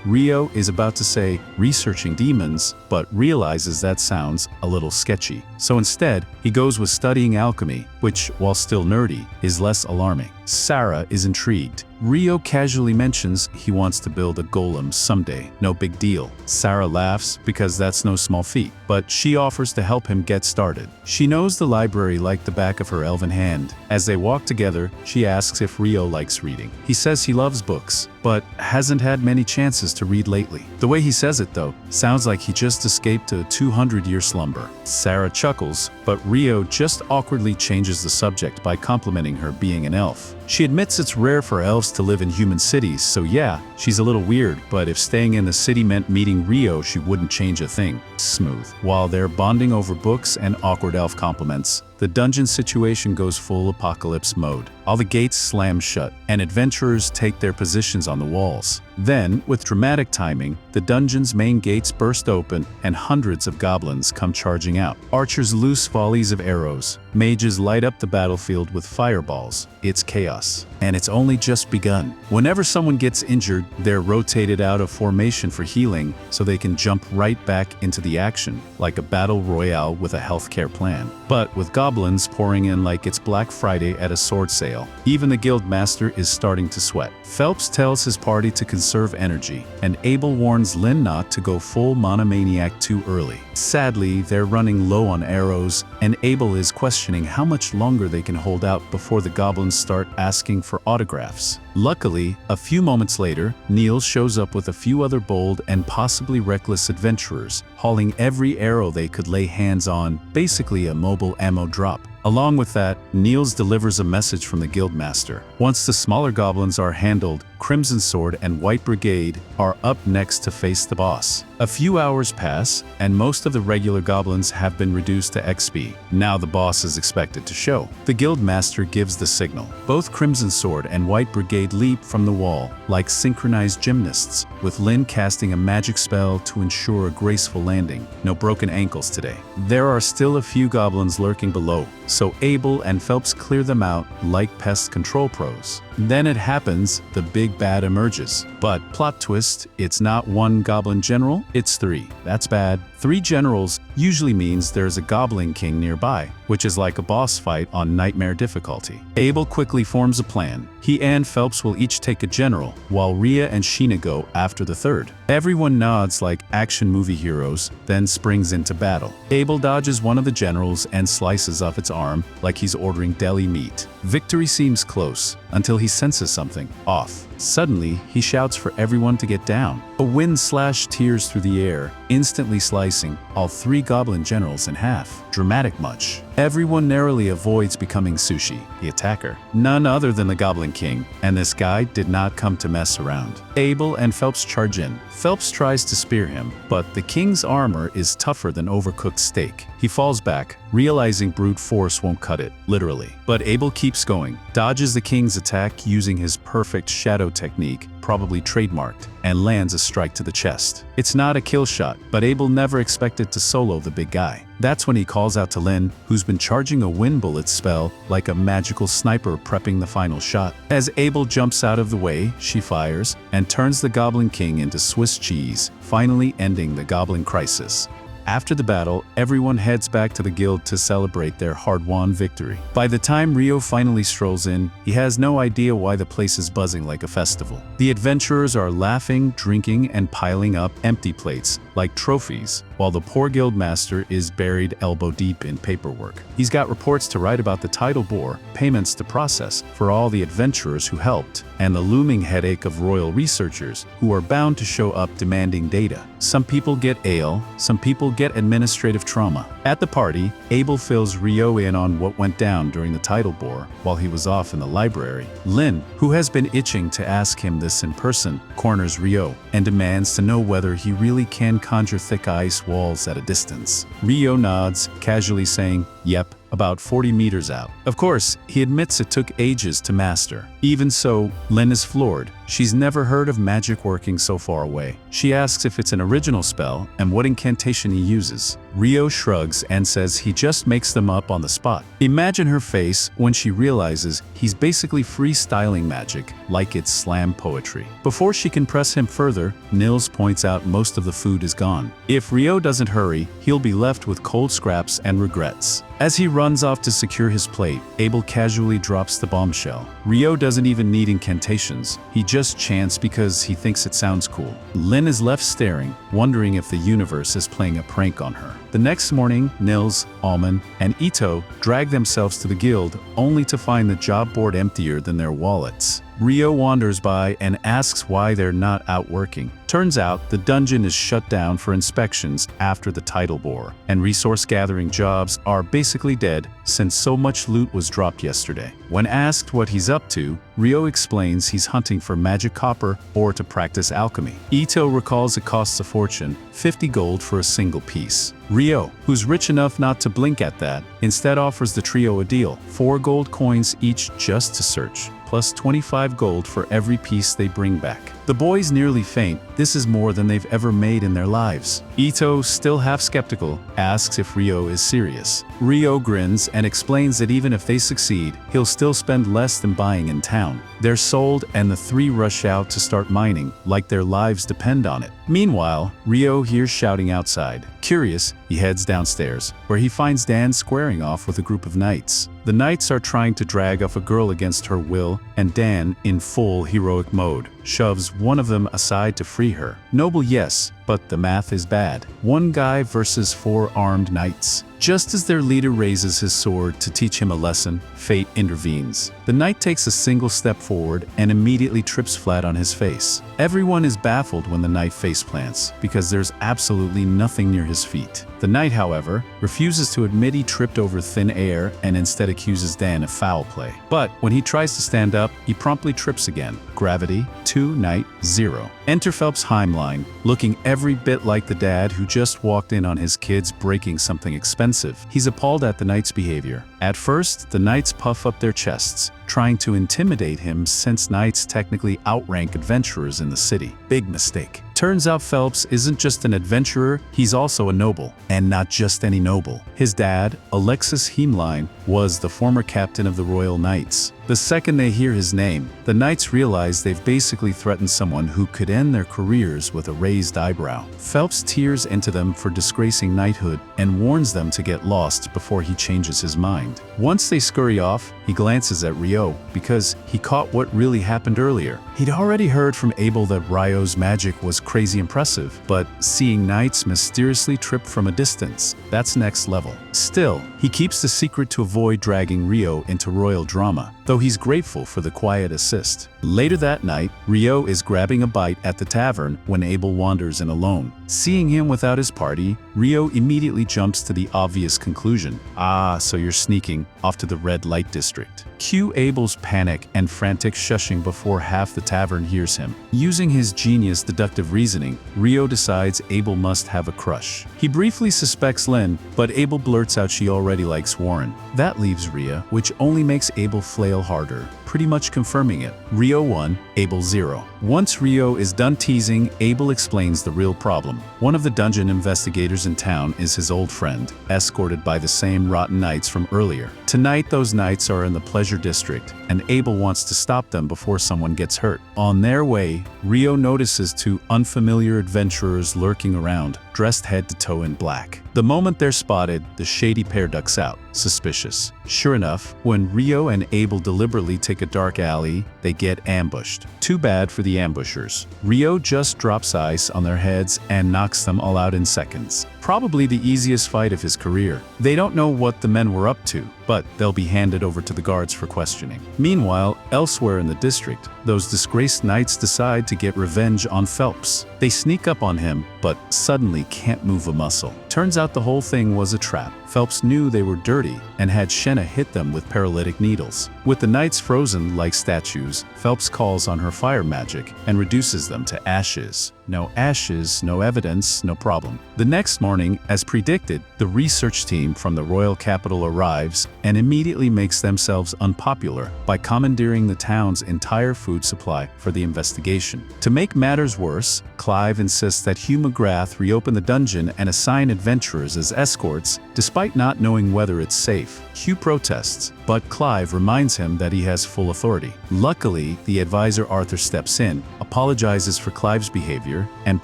Rio is about to say researching demons, but realizes that sounds a little sketchy. So instead, he goes with studying alchemy, which, while still nerdy, is less alarming. Sarah is intrigued. Rio casually mentions he wants to build a golem someday. No big deal. Sarah laughs because that's no small feat, but she offers to help him get started. She knows the library like the back of her elven hand. As they walk together, she asks if Rio likes reading. He says he loves books, but hasn't had many chances to read lately. The way he says it, though, sounds like he just escaped a 200-year slumber. Sarah chuckles, but Rio just awkwardly changes the subject by complimenting her being an elf. She admits it's rare for elves to live in human cities, so yeah, she's a little weird, but if staying in the city meant meeting Rio, she wouldn't change a thing. Smooth. While they're bonding over books and awkward elf compliments, the dungeon situation goes full apocalypse mode. All the gates slam shut, and adventurers take their positions on the walls. Then, with dramatic timing, the dungeon's main gates burst open and hundreds of goblins come charging out. Archers loose volleys of arrows. Mages light up the battlefield with fireballs. It's chaos. And it's only just begun. Whenever someone gets injured, they're rotated out of formation for healing so they can jump right back into the action, like a battle royale with a healthcare plan. But with goblins pouring in like it's Black Friday at a sword sale, even the Guildmaster is starting to sweat. Phelps tells his party to conserve energy, and Abel warns Lynn not to go full monomaniac too early. Sadly, they're running low on arrows, and Abel is questioning how much longer they can hold out before the goblins start asking for autographs. Luckily, a few moments later, Niels shows up with a few other bold and possibly reckless adventurers, hauling every arrow they could lay hands on, basically a mobile ammo drop. Along with that, Niels delivers a message from the Guildmaster. Once the smaller goblins are handled, Crimson Sword and White Brigade are up next to face the boss. A few hours pass, and most of the regular goblins have been reduced to XP. Now the boss is expected to show. The Guildmaster gives the signal. Both Crimson Sword and White Brigade leap from the wall, like synchronized gymnasts, with Lynn casting a magic spell to ensure a graceful landing. No broken ankles today. There are still a few goblins lurking below, so Abel and Phelps clear them out like pest control pros. Then it happens, the big bad emerges. But plot twist, it's not one goblin general, it's 3. That's bad. 3 generals usually means there's a goblin king nearby, which is like a boss fight on nightmare difficulty. Abel quickly forms a plan. He and Phelps will each take a general, while Rhea and Sheena go after the 3rd. Everyone nods like action movie heroes, then springs into battle. Abel dodges one of the generals and slices off its arm like he's ordering deli meat. Victory seems close, until he senses something off. Suddenly, he shouts for everyone to get down. A wind slash tears through the air, instantly slicing all 3 goblin generals in half. Dramatic much. Everyone narrowly avoids becoming Sushi, the attacker. None other than the Goblin King, and this guy did not come to mess around. Abel and Phelps charge in. Phelps tries to spear him, but the king's armor is tougher than overcooked steak. He falls back, realizing brute force won't cut it, literally. But Abel keeps going, dodges the king's attack using his perfect shadow technique, probably trademarked, and lands a strike to the chest. It's not a kill shot, but Abel never expected to solo the big guy. That's when he calls out to Lynn, who's been charging a wind bullet spell like a magical sniper prepping the final shot. As Abel jumps out of the way, she fires and turns the Goblin King into Swiss cheese, finally ending the Goblin crisis. After the battle, everyone heads back to the guild to celebrate their hard-won victory. By the time Ryo finally strolls in, he has no idea why the place is buzzing like a festival. The adventurers are laughing, drinking, and piling up empty plates, like trophies, while the poor guild master is buried elbow-deep in paperwork. He's got reports to write about the tidal bore, payments to process for all the adventurers who helped, and the looming headache of royal researchers who are bound to show up demanding data. Some people get ale, some people get administrative trauma. At the party, Abel fills Ryo in on what went down during the tidal bore while he was off in the library. Lin, who has been itching to ask him this in person, corners Ryo and demands to know whether he really can conjure thick ice walls at a distance. Ryo nods, casually saying, "Yep, about 40 meters out." Of course, he admits it took ages to master. Even so, Lin is floored. She's never heard of magic working so far away. She asks if it's an original spell and what incantation he uses. Ryo shrugs and says he just makes them up on the spot. Imagine her face when she realizes he's basically freestyling magic like it's slam poetry. Before she can press him further, Nils points out most of the food is gone. If Ryo doesn't hurry, he'll be left with cold scraps and regrets. As he runs off to secure his plate, Abel casually drops the bombshell. Ryo doesn't even need incantations. He just chants because he thinks it sounds cool. Lin is left staring, wondering if the universe is playing a prank on her. The next morning, Nils, Alman, and Ito drag themselves to the guild, only to find the job board emptier than their wallets. Ryo wanders by and asks why they're not out working. Turns out the dungeon is shut down for inspections after the tidal bore, and resource-gathering jobs are basically dead since so much loot was dropped yesterday. When asked what he's up to, Ryo explains he's hunting for magic copper or to practice alchemy. Ito recalls it costs a fortune, 50 gold for a single piece. Ryo, who's rich enough not to blink at that, instead offers the trio a deal, 4 gold coins each just to search, plus 25 gold for every piece they bring back. The boys nearly faint. This is more than they've ever made in their lives. Ito, still half skeptical, asks if Ryo is serious. Ryo grins and explains that even if they succeed, he'll still spend less than buying in town. They're sold and the three rush out to start mining, like their lives depend on it. Meanwhile, Ryo hears shouting outside. Curious, he heads downstairs, where he finds Dan squaring off with a group of knights. The knights are trying to drag off a girl against her will, and Dan, in full heroic mode, shoves one of them aside to free her. Noble, yes, but the math is bad. 1 guy versus 4 armed knights. Just as their leader raises his sword to teach him a lesson, fate intervenes. The knight takes a single step forward and immediately trips flat on his face. Everyone is baffled when the knight faceplants, because there's absolutely nothing near his feet. The knight, however, refuses to admit he tripped over thin air and instead accuses Dan of foul play. But when he tries to stand up, he promptly trips again. Gravity, 2, knight, 0. Enter Phelps Heimline, looking every bit like the dad who just walked in on his kids breaking something expensive. He's appalled at the knight's behavior. At first, the knights puff up their chests, trying to intimidate him since knights technically outrank adventurers in the city. Big mistake. Turns out Phelps isn't just an adventurer, he's also a noble. And not just any noble. His dad, Alexis Heimline, was the former captain of the Royal Knights. The second they hear his name, the knights realize they've basically threatened someone who could end their careers with a raised eyebrow. Phelps tears into them for disgracing knighthood and warns them to get lost before he changes his mind. Once they scurry off, he glances at Ryo because he caught what really happened earlier. He'd already heard from Abel that Ryo's magic was crazy impressive, but seeing knights mysteriously trip from a distance, that's next level. Still, he keeps the secret to avoid dragging Ryo into royal drama, though he's grateful for the quiet assist. Later that night, Ryo is grabbing a bite at the tavern when Abel wanders in alone. Seeing him without his party, Ryo immediately jumps to the obvious conclusion. Ah, so you're sneaking off to the red light district. Cue Abel's panic and frantic shushing before half the tavern hears him. Using his genius deductive reasoning, Ryo decides Abel must have a crush. He briefly suspects Lin, but Abel blurts out she already likes Warren. That leaves Rhea, which only makes Abel flail harder, pretty much confirming it. Ryo won, Abel 0. Once Rio is done teasing, Abel explains the real problem. One of the dungeon investigators in town is his old friend, escorted by the same rotten knights from earlier. Tonight those knights are in the pleasure district, and Abel wants to stop them before someone gets hurt. On their way, Rio notices two unfamiliar adventurers lurking around, dressed head to toe in black. The moment they're spotted, the shady pair ducks out, suspicious. Sure enough, when Rio and Abel deliberately take a dark alley, they get ambushed. Too bad for the ambushers. Rio just drops ice on their heads and knocks them all out in seconds. Probably the easiest fight of his career. They don't know what the men were up to, but they'll be handed over to the guards for questioning. Meanwhile, elsewhere in the district, those disgraced knights decide to get revenge on Phelps. They sneak up on him, but suddenly can't move a muscle. Turns out the whole thing was a trap. Phelps knew they were dirty and had Shenna hit them with paralytic needles. With the knights frozen like statues, Phelps calls on her fire magic and reduces them to ashes. No ashes, no evidence, no problem. The next morning, as predicted, the research team from the royal capital arrives and immediately makes themselves unpopular by commandeering the town's entire food supply for the investigation. To make matters worse, Clive insists that Hugh McGrath reopen the dungeon and assign adventurers as escorts, despite not knowing whether it's safe. Hugh protests, but Clive reminds him that he has full authority. Luckily, the advisor Arthur steps in, apologizes for Clive's behavior, and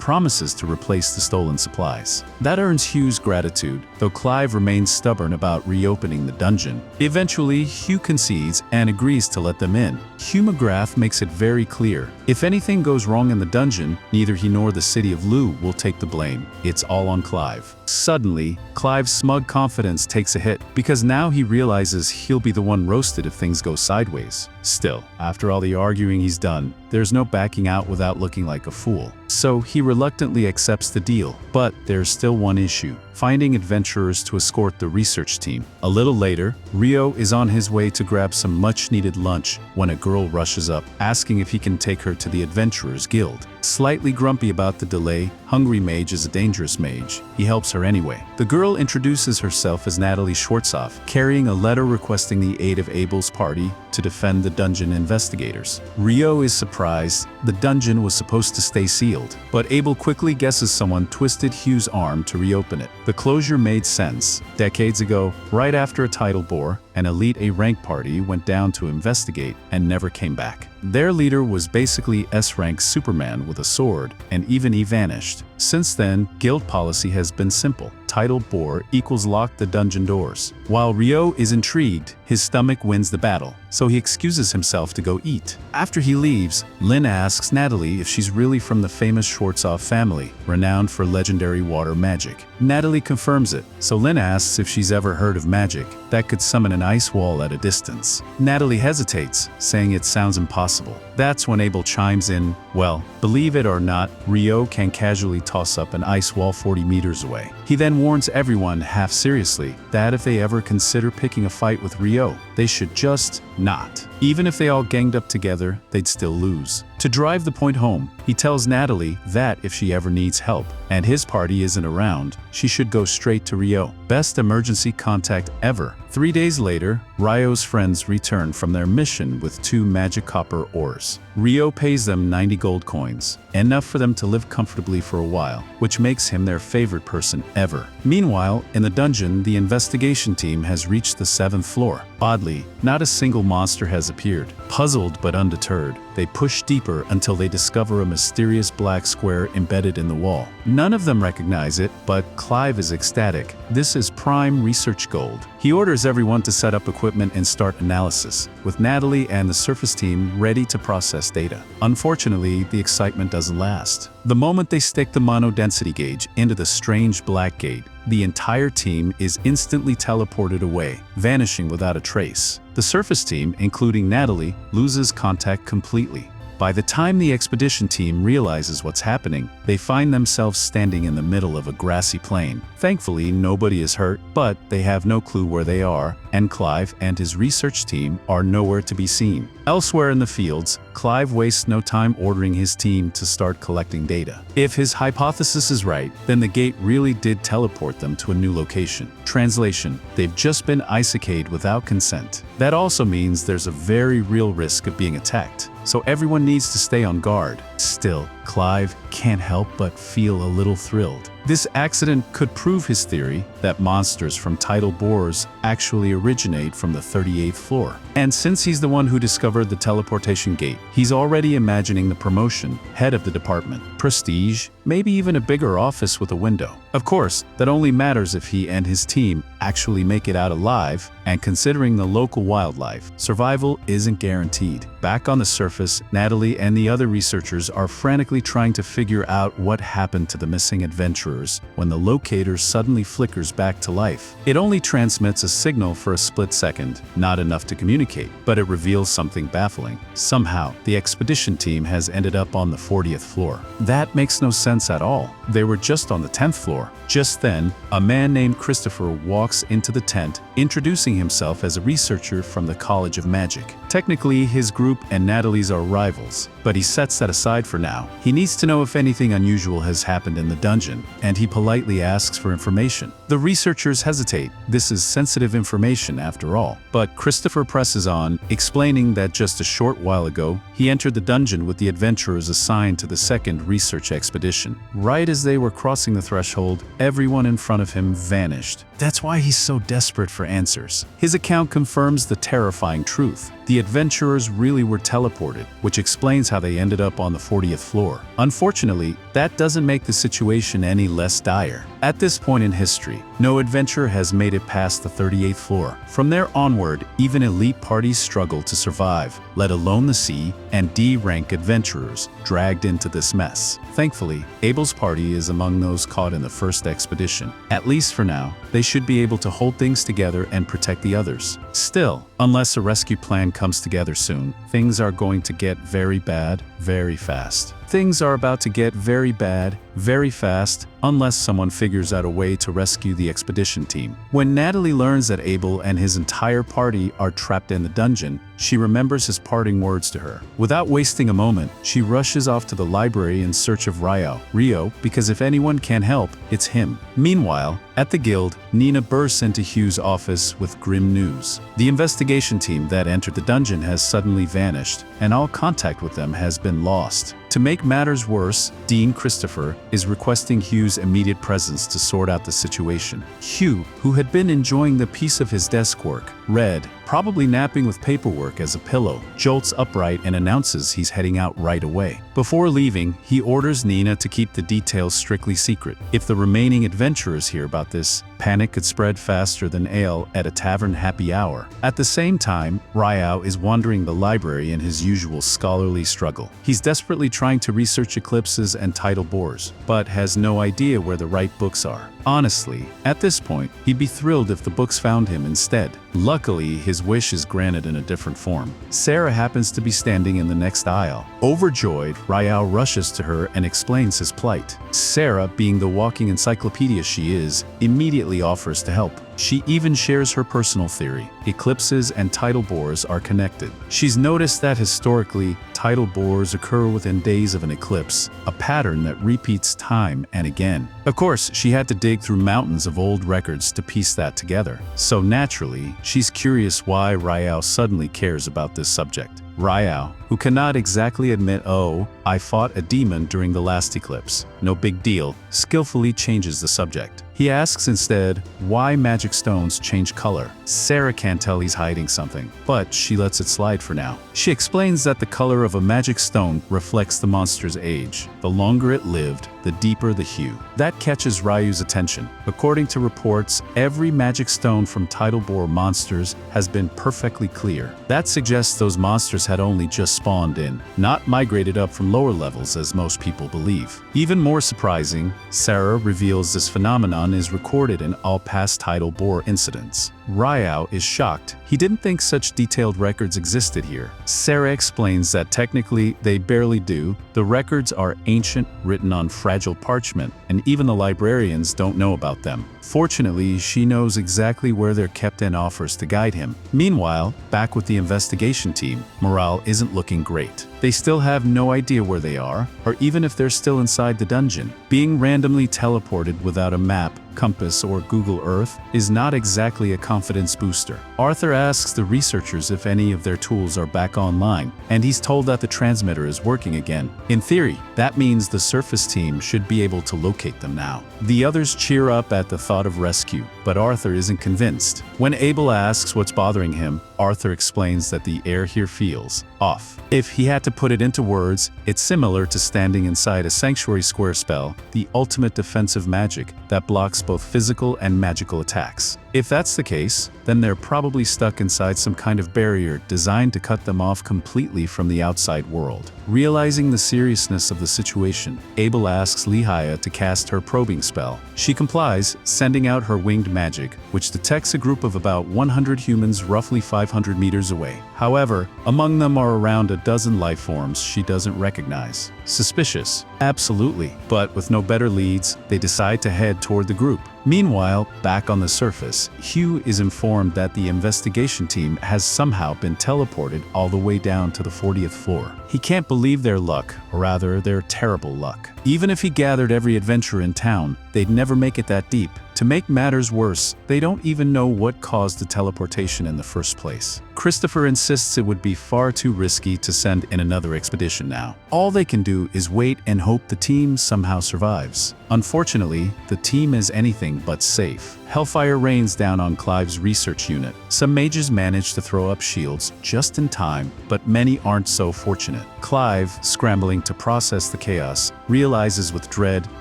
promises to replace the stolen supplies. That earns Hugh's gratitude, though Clive remains stubborn about reopening the dungeon. Eventually, Hugh concedes and agrees to let them in. Hugh McGrath makes it very clear, if anything goes wrong in the dungeon, neither he nor the city of Lou will take the blame. It's all on Clive. Suddenly, Clive's smug confidence takes a hit, because now he realizes he'll be the one roasted if things go sideways. Still, after all the arguing he's done, there's no backing out without looking like a fool. So he reluctantly accepts the deal. But there's still one issue: finding adventurers to escort the research team. A little later, Rio is on his way to grab some much-needed lunch when a girl rushes up, asking if he can take her to the Adventurers Guild. Slightly grumpy about the delay, Hungry Mage is a dangerous mage. He helps her anyway. The girl introduces herself as Natalie Schwarzhoff, carrying a letter requesting the aid of Abel's party to defend the dungeon investigators. Rio is surprised. The dungeon was supposed to stay sealed, but Abel quickly guesses someone twisted Hugh's arm to reopen it. The closure made sense. Decades ago, right after a tidal bore, an elite A-rank party went down to investigate and never came back. Their leader was basically S-rank Superman with a sword, and even he vanished. Since then, guild policy has been simple. Tidal bore equals lock the dungeon doors. While Rio is intrigued, his stomach wins the battle, so he excuses himself to go eat. After he leaves, Lynn asks Natalie if she's really from the famous Schwarzhoff family, renowned for legendary water magic. Natalie confirms it, so Lynn asks if she's ever heard of magic that could summon an ice wall at a distance. Natalie hesitates, saying it sounds impossible. That's when Abel chimes in, well, believe it or not, Rio can casually toss up an ice wall 40 meters away. He then warns everyone, half seriously, that if they ever consider picking a fight with Rio, they should just not. Even if they all ganged up together, they'd still lose. To drive the point home, he tells Natalie that if she ever needs help, and his party isn't around, she should go straight to Rio. Best emergency contact ever. 3 days later, Rio's friends return from their mission with 2 magic copper ores. Rio pays them 90 gold coins, enough for them to live comfortably for a while, which makes him their favorite person ever. Meanwhile, in the dungeon, the investigation team has reached the 7th floor. Oddly, not a single monster has appeared. Puzzled but undeterred, they push deeper until they discover a mysterious black square embedded in the wall. None of them recognize it, but Clive is ecstatic. This is prime research gold. He orders everyone to set up equipment and start analysis, with Natalie and the surface team ready to process data. Unfortunately, the excitement doesn't last. The moment they stick the monodensity gauge into the strange black gate, the entire team is instantly teleported away, vanishing without a trace. The surface team, including Natalie, loses contact completely. By the time the expedition team realizes what's happening, they find themselves standing in the middle of a grassy plain. Thankfully, nobody is hurt, but they have no clue where they are, and Clive and his research team are nowhere to be seen. Elsewhere in the fields, Clive wastes no time ordering his team to start collecting data. If his hypothesis is right, then the gate really did teleport them to a new location. Translation: they've just been isekai'd without consent. That also means there's a very real risk of being attacked. so everyone needs to stay on guard. Still, Clive can't help but feel a little thrilled. This accident could prove his theory that monsters from tidal bores actually originate from the 38th floor. And since he's the one who discovered the teleportation gate, he's already imagining the promotion, head of the department, prestige, maybe even a bigger office with a window. Of course, that only matters if he and his team actually make it out alive, and considering the local wildlife, survival isn't guaranteed. Back on the surface, Natalie and the other researchers are frantically trying to figure out what happened to the missing adventurers when the locator suddenly flickers back to life. It only transmits a signal for a split second, not enough to communicate, but it reveals something baffling. Somehow, the expedition team has ended up on the 40th floor. That makes no sense at all. They were just on the 10th floor. Just then, a man named Christopher walks into the tent, introducing himself as a researcher from the College of Magic. Technically, his group and Natalie's are rivals, but he sets that aside for now. He needs to know if anything unusual has happened in the dungeon, and he politely asks for information. The researchers hesitate. This is sensitive information after all. But Christopher presses on, explaining that just a short while ago, he entered the dungeon with the adventurers assigned to the second research expedition. Right as they were crossing the threshold, everyone in front of him vanished. That's why he's so desperate for answers. His account confirms the terrifying truth. The adventurers really were teleported, which explains how they ended up on the 40th floor. Unfortunately, that doesn't make the situation any less dire. At this point in history, no adventurer has made it past the 38th floor. From there onward, even elite parties struggle to survive, let alone the C and D rank adventurers dragged into this mess. Thankfully, Abel's party is among those caught in the first expedition. At least for now, they should be able to hold things together and protect the others. Still, unless a rescue plan comes together soon, things are going to get very bad, very fast. Things are about to get very bad, very fast, unless someone figures out a way to rescue the expedition team. When Natalie learns that Abel and his entire party are trapped in the dungeon, she remembers his parting words to her. Without wasting a moment, she rushes off to the library in search of Rio, because if anyone can help, it's him. Meanwhile, at the guild, Nina bursts into Hugh's office with grim news. The investigation team that entered the dungeon has suddenly vanished, and all contact with them has been lost. To make matters worse, Dean Christopher is requesting Hugh's immediate presence to sort out the situation. Hugh, who had been enjoying the peace of his desk work, read, probably napping with paperwork as a pillow, jolts upright and announces he's heading out right away. Before leaving, he orders Nina to keep the details strictly secret. If the remaining adventurers hear about this, panic could spread faster than ale at a tavern happy hour. At the same time, Ryo is wandering the library in his usual scholarly struggle. He's desperately trying to research eclipses and tidal bores, but has no idea where the right books are. Honestly, at this point, he'd be thrilled if the books found him instead. Luckily, his wish is granted in a different form. Sarah happens to be standing in the next aisle. Overjoyed, Ryo rushes to her and explains his plight. Sarah, being the walking encyclopedia she is, immediately offers to help. She even shares her personal theory. Eclipses and tidal bores are connected. She's noticed that historically, tidal bores occur within days of an eclipse, a pattern that repeats time and again. Of course, she had to dig through mountains of old records to piece that together. So naturally, she's curious why Ryo suddenly cares about this subject. Ryo, who cannot exactly admit, "Oh, I fought a demon during the last eclipse. No big deal," skillfully changes the subject. He asks instead why magic stones change color. Sarah can't tell he's hiding something, but she lets it slide for now. She explains that the color of a magic stone reflects the monster's age. The longer it lived, the deeper the hue. That catches Ryu's attention. According to reports, every magic stone from tidal bore monsters has been perfectly clear. That suggests those monsters had only just spawned in, not migrated up from lower levels as most people believe. Even more surprising, Sarah reveals this phenomenon is recorded in all past tidal bore incidents. Ryo is shocked. He didn't think such detailed records existed here. Sarah explains that technically they barely do. The records are ancient, written on fragile parchment, and even the librarians don't know about them. Fortunately, she knows exactly where they're kept and offers to guide him. Meanwhile, back with the investigation team, morale isn't looking great. They still have no idea where they are, or even if they're still inside the dungeon. Being randomly teleported without a map compass, or Google Earth is not exactly a confidence booster. Arthur asks the researchers if any of their tools are back online, and he's told that the transmitter is working again. In theory, that means the surface team should be able to locate them now. The others cheer up at the thought of rescue, but Arthur isn't convinced. When Abel asks what's bothering him, Arthur explains that the air here feels off. If he had to put it into words, it's similar to standing inside a sanctuary square spell, the ultimate defensive magic that blocks both physical and magical attacks. If that's the case, then they're probably stuck inside some kind of barrier designed to cut them off completely from the outside world. Realizing the seriousness of the situation, Abel asks Lehia to cast her probing spell. She complies, sending out her winged magic, which detects a group of about 100 humans roughly 500 meters away. However, among them are around a dozen life forms she doesn't recognize. Suspicious? Absolutely. But with no better leads, they decide to head toward the group. Meanwhile, back on the surface, Hugh is informed that the investigation team has somehow been teleported all the way down to the 40th floor. He can't believe their luck, or rather, their terrible luck. Even if he gathered every adventurer in town, they'd never make it that deep. To make matters worse, they don't even know what caused the teleportation in the first place. Christopher insists it would be far too risky to send in another expedition now. All they can do is wait and hope the team somehow survives. Unfortunately, the team is anything but safe. Hellfire rains down on Clive's research unit. Some mages manage to throw up shields just in time, but many aren't so fortunate. Clive, scrambling to process the chaos, realizes with dread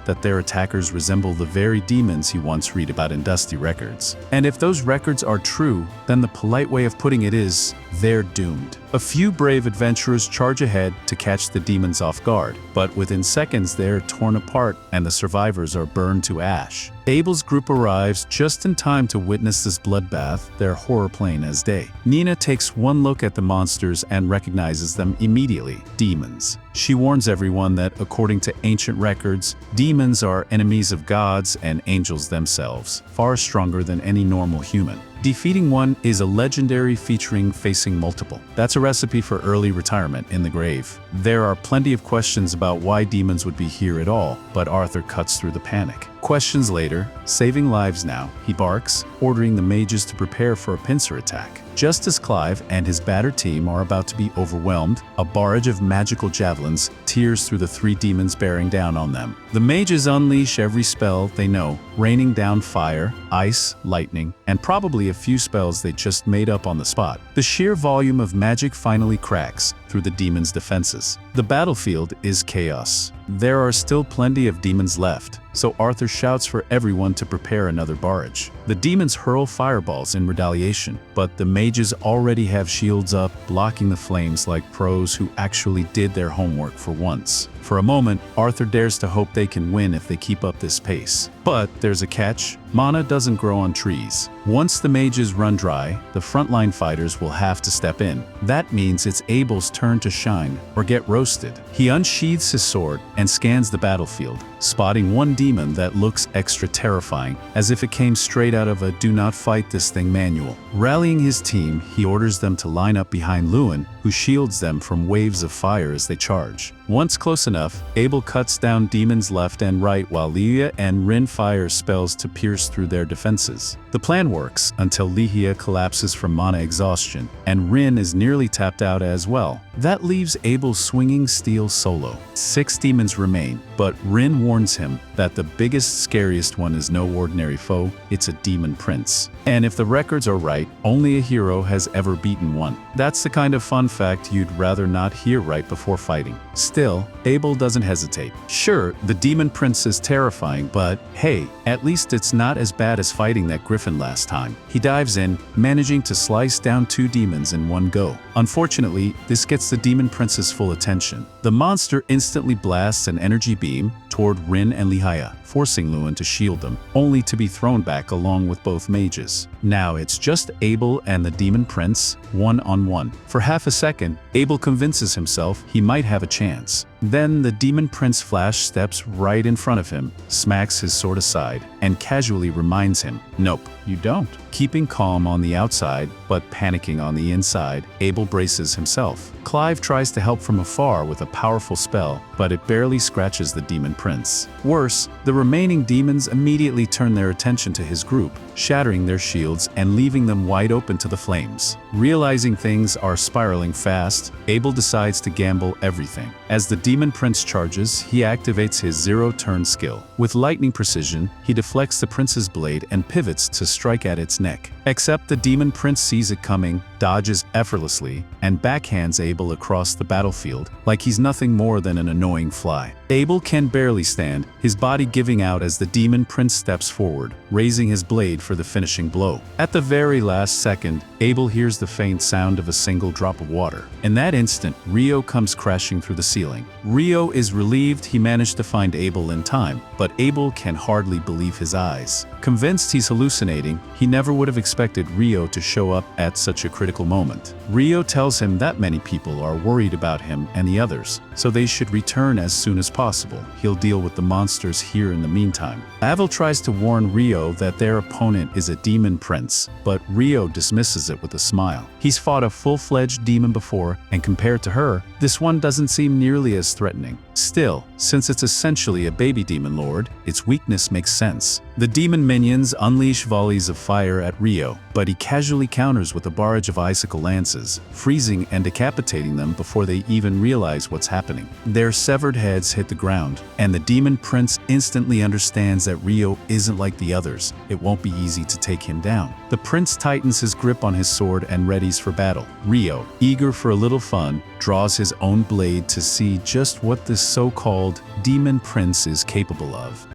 that their attackers resemble the very demons he once read about in dusty records. And if those records are true, then the polite way of putting it is, they're doomed. A few brave adventurers charge ahead to catch the demons off guard, but within seconds they're torn apart and the survivors are burned to ash. Abel's group arrives just in time to witness this bloodbath, their horror plain as day. Nina takes one look at the monsters and recognizes them immediately. Demons. She warns everyone that, according to ancient records, demons are enemies of gods and angels themselves, far stronger than any normal human. Defeating one is a legendary featuring facing multiple. That's a recipe for early retirement in the grave. There are plenty of questions about why demons would be here at all, but Arthur cuts through the panic. Questions later, saving lives now, he barks, ordering the mages to prepare for a pincer attack. Just as Clive and his battered team are about to be overwhelmed, a barrage of magical javelins tears through the three demons bearing down on them. The mages unleash every spell they know, raining down fire, ice, lightning, and probably a few spells they just made up on the spot. The sheer volume of magic finally cracks through the demons' defenses. The battlefield is chaos. There are still plenty of demons left, so Arthur shouts for everyone to prepare another barrage. The demons hurl fireballs in retaliation, but the mages already have shields up, blocking the flames like pros who actually did their homework for once. For a moment, Arthur dares to hope they can win if they keep up this pace. But there's a catch. Mana doesn't grow on trees. Once the mages run dry, the frontline fighters will have to step in. That means it's Abel's turn to shine or get roasted. He unsheathes his sword and scans the battlefield, spotting one demon that looks extra terrifying, as if it came straight out of a "do not fight this thing" manual. Rallying his team, he orders them to line up behind Lewin, who shields them from waves of fire as they charge. Once close enough, Abel cuts down demons left and right while Lehia and Rin fire spells to pierce through their defenses. The plan works until Lehia collapses from mana exhaustion, and Rin is nearly tapped out as well. That leaves Abel swinging steel solo. 6 demons remain, but Rin warns him that the biggest, scariest one is no ordinary foe, it's a demon prince. And if the records are right, only a hero has ever beaten one. That's the kind of fun fact you'd rather not hear right before fighting. Still, Abel doesn't hesitate. Sure, the demon prince is terrifying, but hey, at least it's not as bad as fighting that griffin last time. He dives in, managing to slice down 2 demons in one go. Unfortunately, this gets the demon prince's full attention. The monster instantly blasts an energy beam toward Rin and Lehia, forcing Lewin to shield them, only to be thrown back along with both mages. Now it's just Abel and the demon prince, one-on-one. For half a second, Abel convinces himself he might have a chance. Then the demon prince flash steps right in front of him, smacks his sword aside, and casually reminds him, "Nope, you don't." Keeping calm on the outside, but panicking on the inside, Abel braces himself. Clive tries to help from afar with a powerful spell, but it barely scratches the demon prince. Worse, the remaining demons immediately turn their attention to his group, shattering their shields and leaving them wide open to the flames. Realizing things are spiraling fast, Abel decides to gamble everything. As the demon prince charges, he activates his zero-turn skill. With lightning precision, he deflects the prince's blade and pivots to strike at its neck. Except the demon prince sees it coming, dodges effortlessly, and backhands Abel across the battlefield like he's nothing more than an annoying fly. Abel can barely stand, his body giving out as the demon prince steps forward, raising his blade for the finishing blow. At the very last second, Abel hears the faint sound of a single drop of water. In that instant, Rio comes crashing through the ceiling. Rio is relieved he managed to find Abel in time, but Abel can hardly believe his eyes. Convinced he's hallucinating, he never would have expected Rio to show up at such a critical moment. Rio tells him that many people are worried about him and the others, so they should return as soon as possible. He'll deal with the monsters here in the meantime. Abel tries to warn Rio that their opponent is a demon prince, but Rio dismisses it with a smile. He's fought a full-fledged demon before, and compared to her, this one doesn't seem nearly as threatening. Still, since it's essentially a baby demon lord, its weakness makes sense. The demon minions unleash volleys of fire at Rio, but he casually counters with a barrage of icicle lances, freezing and decapitating them before they even realize what's happening. Their severed heads hit the ground, and the demon prince instantly understands that Rio isn't like the others. It won't be easy to take him down. The prince tightens his grip on his sword and readies for battle. Rio, eager for a little fun, draws his own blade to see just what this so-called demon prince is capable of.